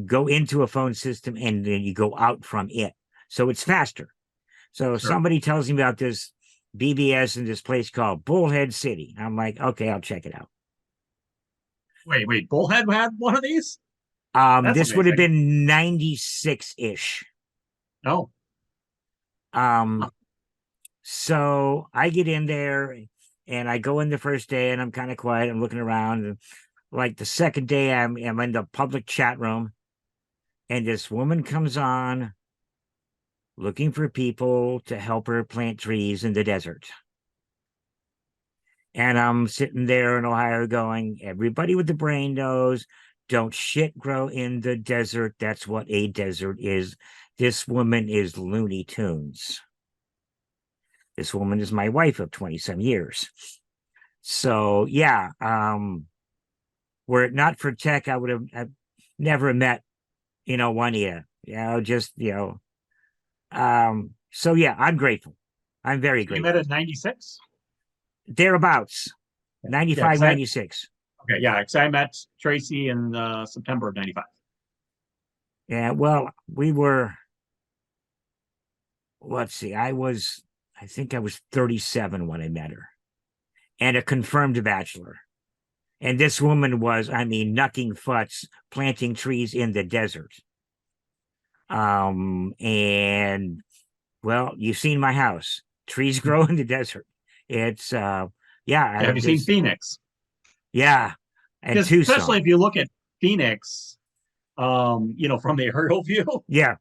go into a phone system and then you go out from it, so it's faster. So Sure. somebody tells me about this BBS in this place called Bullhead City. I'm like, okay, I'll check it out. Wait. Bullhead had one of these? That's This would have amazing. been 96-ish. No. Um, so I get in there and I go in the first day and I'm kind of quiet. I'm looking around. And like the second day, I'm in the public chat room and this woman comes on looking for people to help her plant trees in the desert. And I'm sitting there in Ohio going, everybody with the brain knows, don't shit grow in the desert. That's what a desert is. This woman is Looney Tunes. This woman is my wife of 20 some years. So yeah, were it not for tech, I would have never met, Juanita. So yeah, I'm grateful. I'm very You met grateful. at 96? Thereabouts, Yeah, 95, 96. okay, yeah, because I met Tracy in September of 95. Yeah, well, we were, let's see, I think I was 37 when I met her and a confirmed bachelor. And this woman was, I mean, knucking futs, planting trees in the desert. And well, you've seen my house. Trees grow in the desert. It's yeah, Have you seen Phoenix? yeah, and Because especially Tucson. if you look at Phoenix, from the aerial view, Yeah,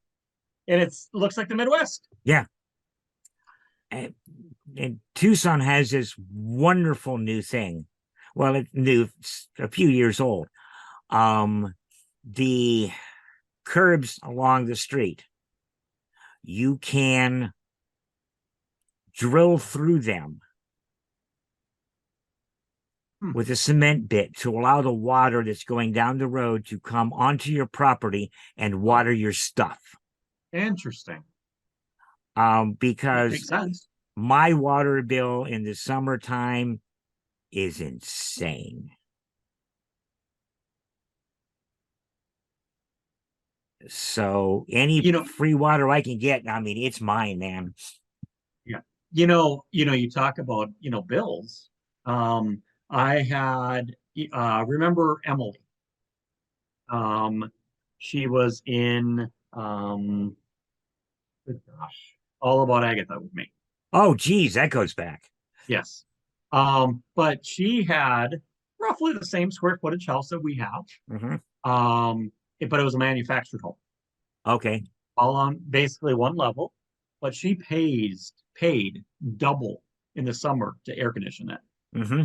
and it looks like the Midwest. yeah. And Tucson has this wonderful new thing. Well, it's new, it's a few years old. The curbs along the street, you can drill through them with a cement bit to allow the water that's going down the road to come onto your property and water your stuff. Interesting. That Because makes sense. my water bill in the summertime is insane. So any You know, free water I can get, I mean, it's mine, man. yeah. You talk about, bills. I had remember Emily. Um, she was in good gosh, All About Agatha with me. Oh, geez, that goes back. Yes. But she had roughly the same square footage house that we have. Mm-hmm. But it was a manufactured home, Okay. all on basically one level. But she paid double in the summer to air condition it. Mm-hmm.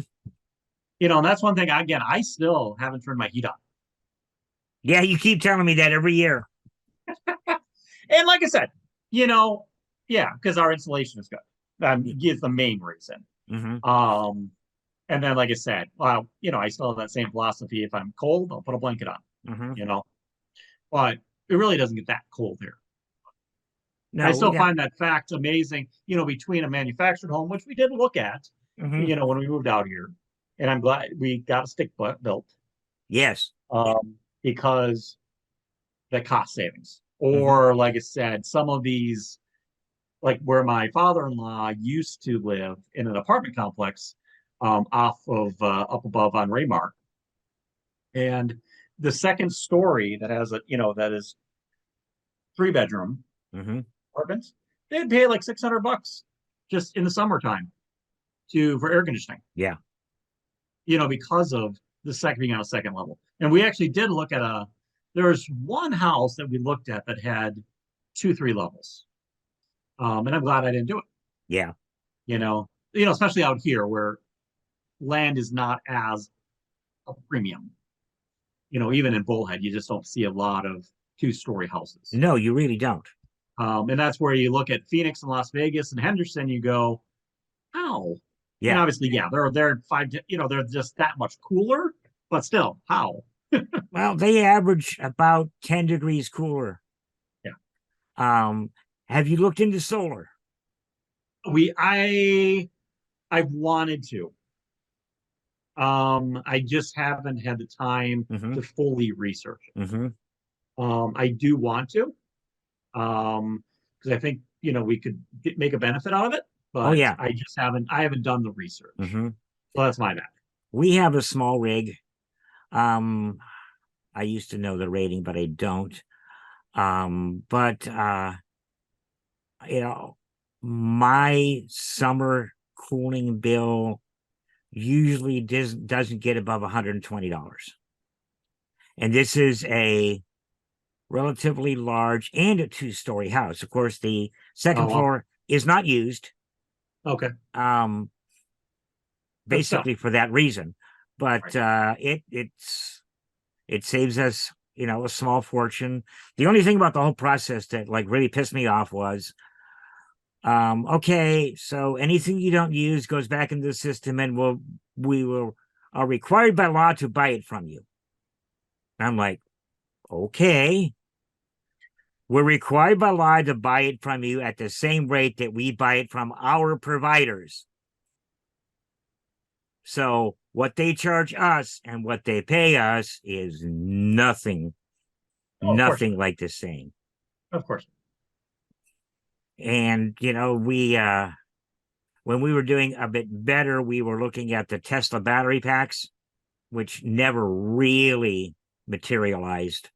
And that's one thing. Again, I still haven't turned my heat on. Yeah, you keep telling me that every year. And like I said, yeah, because our insulation is good. Is the main reason. Mm-hmm. And then, like I said, well, I still have that same philosophy. If I'm cold, I'll put a blanket on. Mm-hmm. But it really doesn't get that cold here. I No, we still got. find that fact amazing, between a manufactured home, which we did look at, Mm-hmm. when we moved out here. And I'm glad we got a stick built Yes. because the cost savings. Mm-hmm. Or, like I said, some of these, like where my father-in-law used to live in an apartment complex off of up above on Raymark. And the second story that has that is 3 bedroom Mm-hmm. apartments, they'd pay like $600 just in the summertime for air conditioning, Yeah. because of the second being on a second level. And we actually did look at there was one house that we looked at that had 2, 3 levels. And I'm glad I didn't do it, Yeah. Especially out here where land is not as a premium. Even in Bullhead, you just don't see a lot of 2-story houses. No, you really don't. And that's where you look at Phoenix and Las Vegas and Henderson, you go, how? And Yeah. obviously, yeah, they're they're just that much cooler, but still, how? Well, they average about 10 degrees cooler. Yeah. Have you looked into solar? I've wanted to. I just haven't had the time Mm-hmm. to fully research it. Mm-hmm. I do want to, because I think we could make a benefit out of it. Oh but yeah. I haven't done the research. Hmm. So that's my bad. We have a small rig. Um, I used to know the rating, but I don't. But you know, my summer cooling bill usually doesn't get above $120. And this is a relatively large and a two-story house. Of course, the Oh second well. floor is not used, Okay. um, But still. basically for that reason. But Right. it saves us, a small fortune. The only thing about the whole process that like really pissed me off was, okay, so anything you don't use goes back into the system, and we will are required by law to buy it from you. And I'm like, okay, we're required by law to buy it from you at the same rate that we buy it from our providers. So what they charge us and what they pay us is nothing, Oh, of course. nothing like the same. Of course. And we when we were doing a bit better, we were looking at the Tesla battery packs, which never really materialized.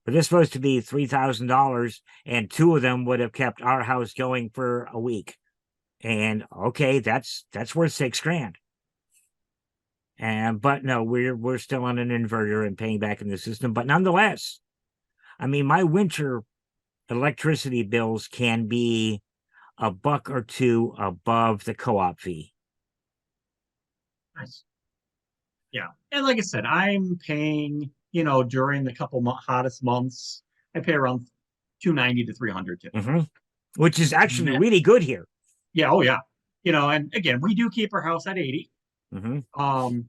But this was supposed to be $3,000, and two of them would have kept our house going for a week. And okay, that's worth $6,000. And but no, we're still on an inverter and paying back in the system. But nonetheless, I mean, my winter electricity bills can be a buck or two above the co-op fee. Nice. Yeah. And like I said, I'm paying, during the couple hottest months, I pay around 290 to 300 typically. Mm-hmm. Which is actually And really good here. yeah, oh yeah. And again, we do keep our house at 80. Mm-hmm.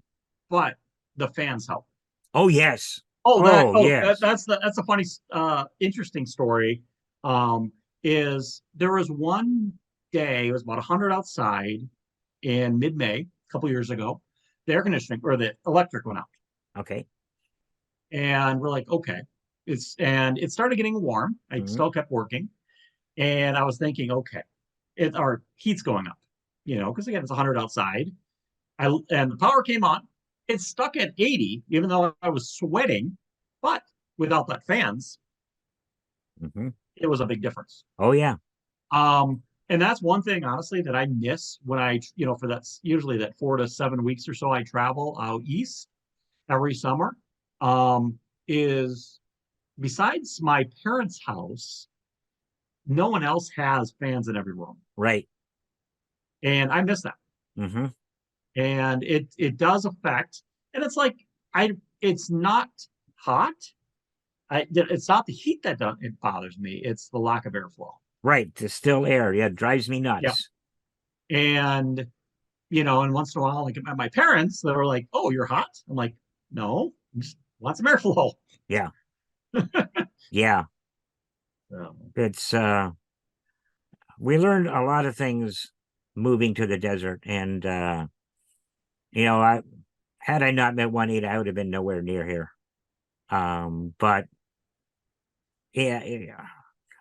But the fans help. Oh yes. Oh, Oh yes. that's a funny interesting story. Is there was one day, it was about 100 outside in mid-May, a couple years ago, the air conditioning or the electric went out. Okay. And we're like, okay. And it started getting warm. I Mm-hmm. still kept working. And I was thinking, okay, our heat's going up, because again, it's 100 outside. And the power came on. It's stuck at 80, even though I was sweating. But without that fans, Mm-hmm. it was a big difference. Oh yeah. And that's one thing, honestly, that I miss when for that's usually that 4 to 7 weeks or so I travel out east every summer. Is besides my parents' house, no one else has fans in every room. Right. And I miss that. Mm-hmm. And it does affect, and it's like it's not hot. It's not the heat that it bothers me. It's the lack of airflow. Right. The still air. Yeah, it drives me Yeah. nuts. And and once in a while, like my parents, they were like, "Oh, you're hot." I'm like, "No, I just want some airflow." Yeah. Yeah. Um, It's we learned a lot of things moving to the desert, and I had I not met Juanita, I would have been nowhere near here. But yeah,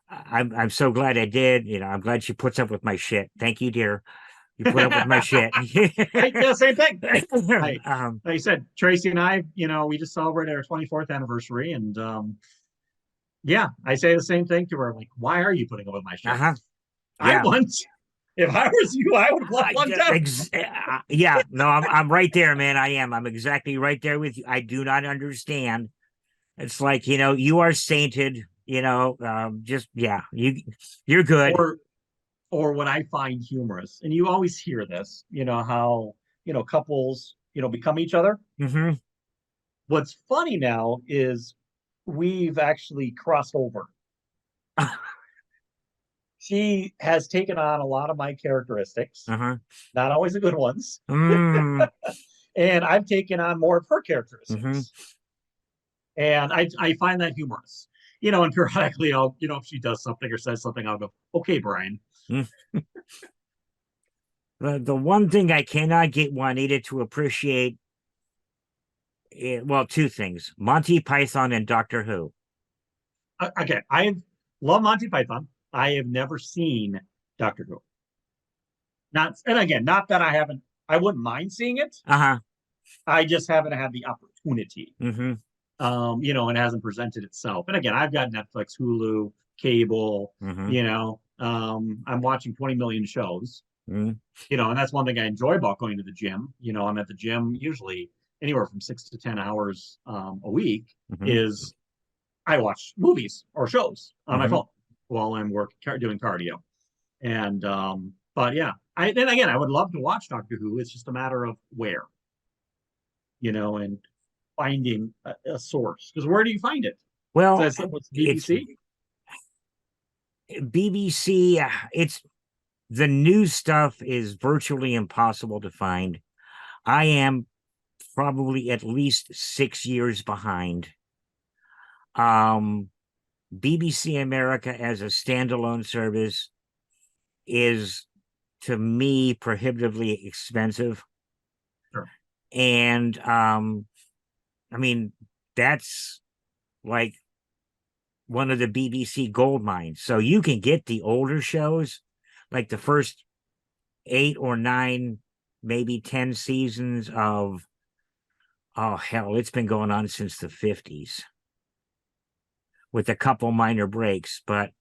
I'm so glad I did. I'm glad she puts up with my shit. Thank you, dear. You put up with my shit. yeah, same thing. I, um, like I said, Tracy and I, we just celebrated our 24th anniversary, and yeah, I say the same thing to her. Like, why are you putting up with my shit? uh-huh. I Yeah. want. If I was you, I would have left long time. Yeah, no, I'm right there, man. I am. I'm exactly right there with you. I do not understand. It's like, you are sainted, just yeah, you're good. Or what I find humorous, and you always hear this, how couples become each other. Mm-hmm. What's funny now is we've actually crossed over. She has taken on a lot of my characteristics, Uh-huh. not always the good ones, Mm. and I've taken on more of her Mm-hmm. characteristics. And I find that humorous. And periodically I'll, if she does something or says something, I'll go, okay, Brian. Mm. The one thing I cannot get Juanita to appreciate, well, two things: Monty Python and Doctor Who. Okay, I love Monty Python. I have never seen Doctor Who. Not, and again, not that I wouldn't mind seeing it. Uh-huh. I just haven't had the opportunity. Mm-hmm. And hasn't presented itself. And again, I've got Netflix, Hulu, cable, Mm-hmm. I'm watching 20 million shows, Mm-hmm. and that's one thing I enjoy about going to the gym. I'm at the gym usually anywhere from 6 to 10 hours a week Mm-hmm. is I watch movies or shows on my Mm-hmm. phone while I'm doing cardio. And but yeah, then again, I would love to watch Doctor Who. It's just a matter of where, and finding a source. Because where do you find it? So Well, what's it's BBC? BBC. It's the new stuff is virtually impossible to find. I am probably at least 6 years behind. Um, BBC America as a standalone service is, to me, prohibitively expensive. Sure. And I mean, that's like one of the BBC gold mines. So you can get the older shows, like the first 8 or 9, maybe 10 seasons of, oh hell, it's been going on since the 50s with a couple minor breaks. But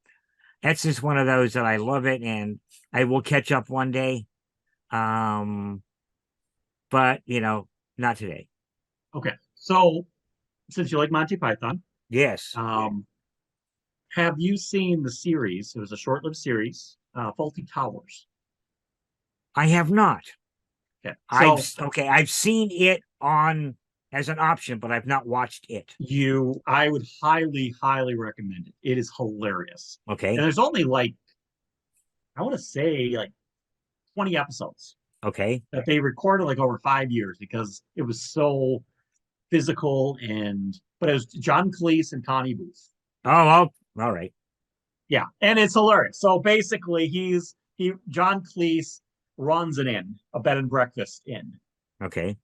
that's just one of those that I love it, and I will catch up one day. Um, but not today. Okay. So since you like Monty Python, Yes, have you seen the series? It was a short-lived series, Faulty Towers. I have not. Okay. So I've seen it on as an option, but I've not watched it. I would highly, highly recommend it. It is hilarious. And Okay, there's only like, I want to say like 20 episodes okay. that they recorded like over 5 years because it was so physical but it was John Cleese and Connie Booth. All right. Yeah, and it's hilarious. So basically, John Cleese runs an inn, a bed and breakfast inn, Okay.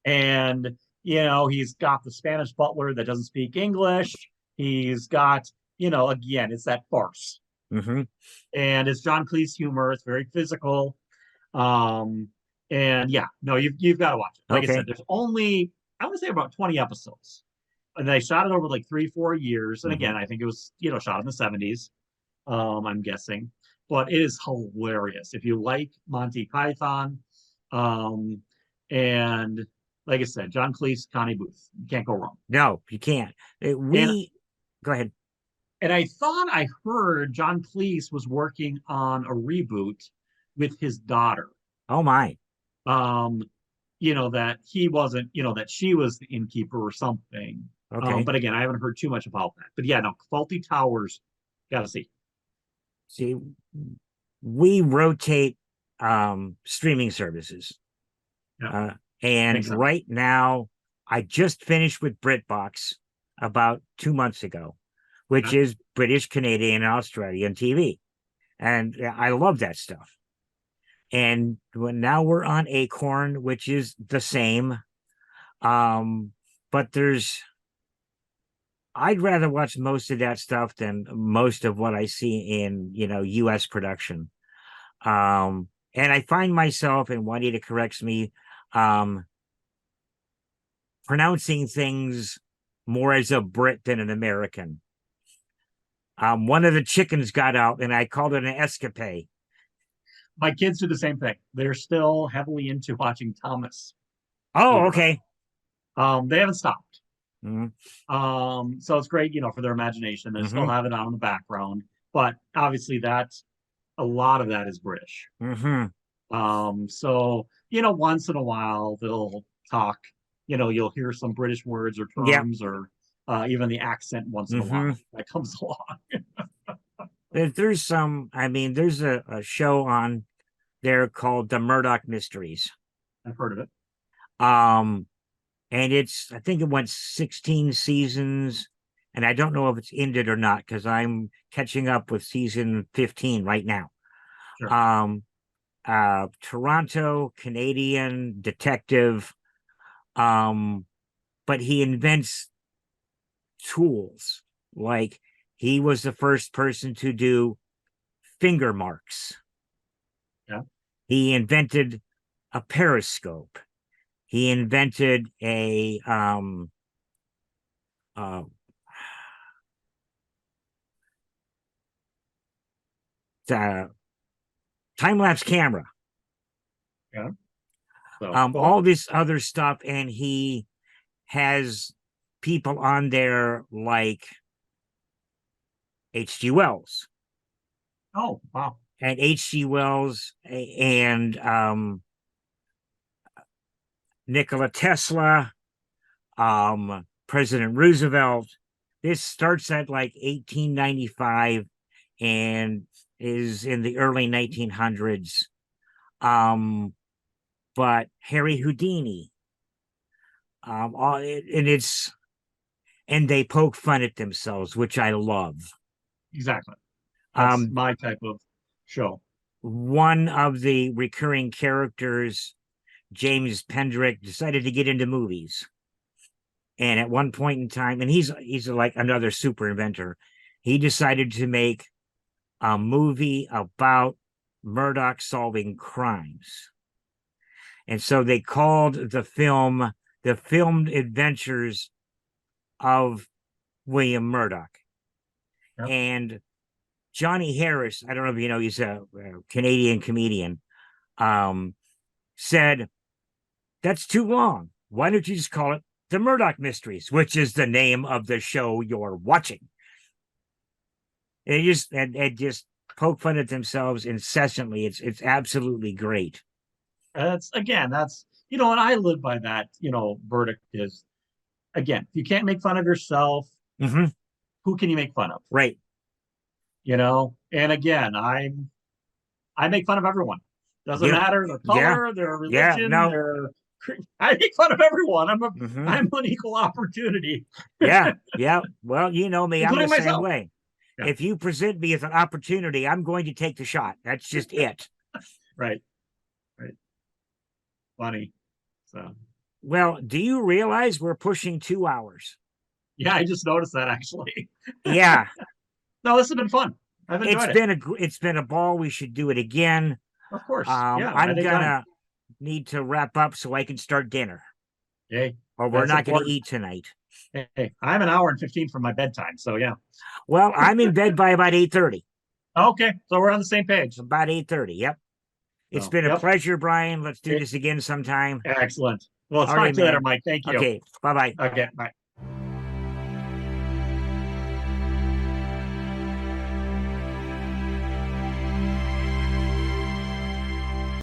and he's got the Spanish butler that doesn't speak English. He's got again, it's that farce, Mm-hmm. and it's John Cleese humor. It's very physical, um, and yeah, no, you've got to watch it. Like I said, Okay. there's only I want to say about 20 episodes, and they shot it over like 3-4 years. And Mm-hmm. again, I think it was shot in the 70s. I'm guessing, but it is hilarious. If you like Monty Python, um, and like I said, John Cleese, Connie Booth, you can't go wrong. No, you can't. And We Go ahead. and I thought I heard John Cleese was working on a reboot with his daughter. Oh my. Um, that he wasn't, that she was the innkeeper or something. Okay. But again, I haven't heard too much about that. But yeah, no, Faulty Towers, gotta see. See, we rotate streaming services. Yeah, Uh, and makes sense. right now, I just finished with BritBox about 2 months ago, which Okay. is British, Canadian, and Australian TV. And I love that stuff. And now we're on Acorn, which is the same. But I'd rather watch most of that stuff than most of what I see in, US production. And I find myself, and Juanita corrects me, um, pronouncing things more as a Brit than an American. One of the chickens got out, and I called it an escapade. My kids do the same thing. They're still heavily into watching Thomas Oh, over. okay. They haven't stopped. Mm-hmm. So it's great, for their imagination. They still Mm-hmm. have it on in the background, but obviously a lot of that is British. Mm-hmm. So once in a while they'll talk. You'll hear some British words or Yeah. terms or even the accent once in a Mm-hmm. while that comes along. There's there's a show on there called The Murdoch Mysteries. I've heard of it. Um, and I think it went 16 seasons, and I don't know if it's ended or not because I'm catching up with season 15 right now. Sure. Toronto Canadian detective, but he invents tools. Like, he was the first person to do finger marks. Yeah. He invented a periscope. He invented a uh, time-lapse camera. Yeah. So All this other stuff, and he has people on there like H.G. Wells. Oh, wow. And H.G. Wells and Nikola Tesla, President Roosevelt. This starts at like 1895 and is in the early 1900s. But Harry Houdini, and they poke fun at themselves, which I love. Exactly. That's Um, my type of show. One of the recurring characters, James Pendrick, decided to get into movies. And at one point in time, and he's like another super inventor, he decided to make a movie about Murdoch solving crimes. And so they called the film The Filmed Adventures of William Murdoch. Yep. And Johnny Harris, I don't know if you know, he's a Canadian comedian, said, "That's too long. Why don't you just call it The Murdoch Mysteries," which is the name of the show you're watching. And just poke fun at themselves incessantly. It's absolutely great. That's and I live by that, verdict is, again, if you can't make fun of yourself, Mm-hmm. who can you make fun of? Right. And again, I make fun of everyone. Doesn't Yep. matter their Yeah. color, their Yeah. religion, No. I make fun of everyone. Mm-hmm. I'm an equal opportunity, Yeah. Yeah. Well, you know me, I'm the including same myself. way. Yeah. If you present me as an opportunity, I'm going to take the shot. That's just it. Right. Right. Funny. So Well, do you realize we're pushing 2 hours? yeah, I just noticed that actually. Yeah. No, this has been fun. I've enjoyed it. It's been a ball. We should do it again. Of course. Yeah, I'm anytime. gonna need to wrap up so I can start dinner, Hey, or we're that's not going to important. eat tonight. Hey, I'm an hour and 15 from my bedtime. So yeah. Well, I'm in bed by about 8:30. Okay. So we're on the same page. About 8:30. Yep. It's So, been a yep. pleasure, Brian. Let's do this again sometime. Excellent. Well, All talk right, to you later, man. Mike. Thank you. Okay. Bye bye. Okay. Bye.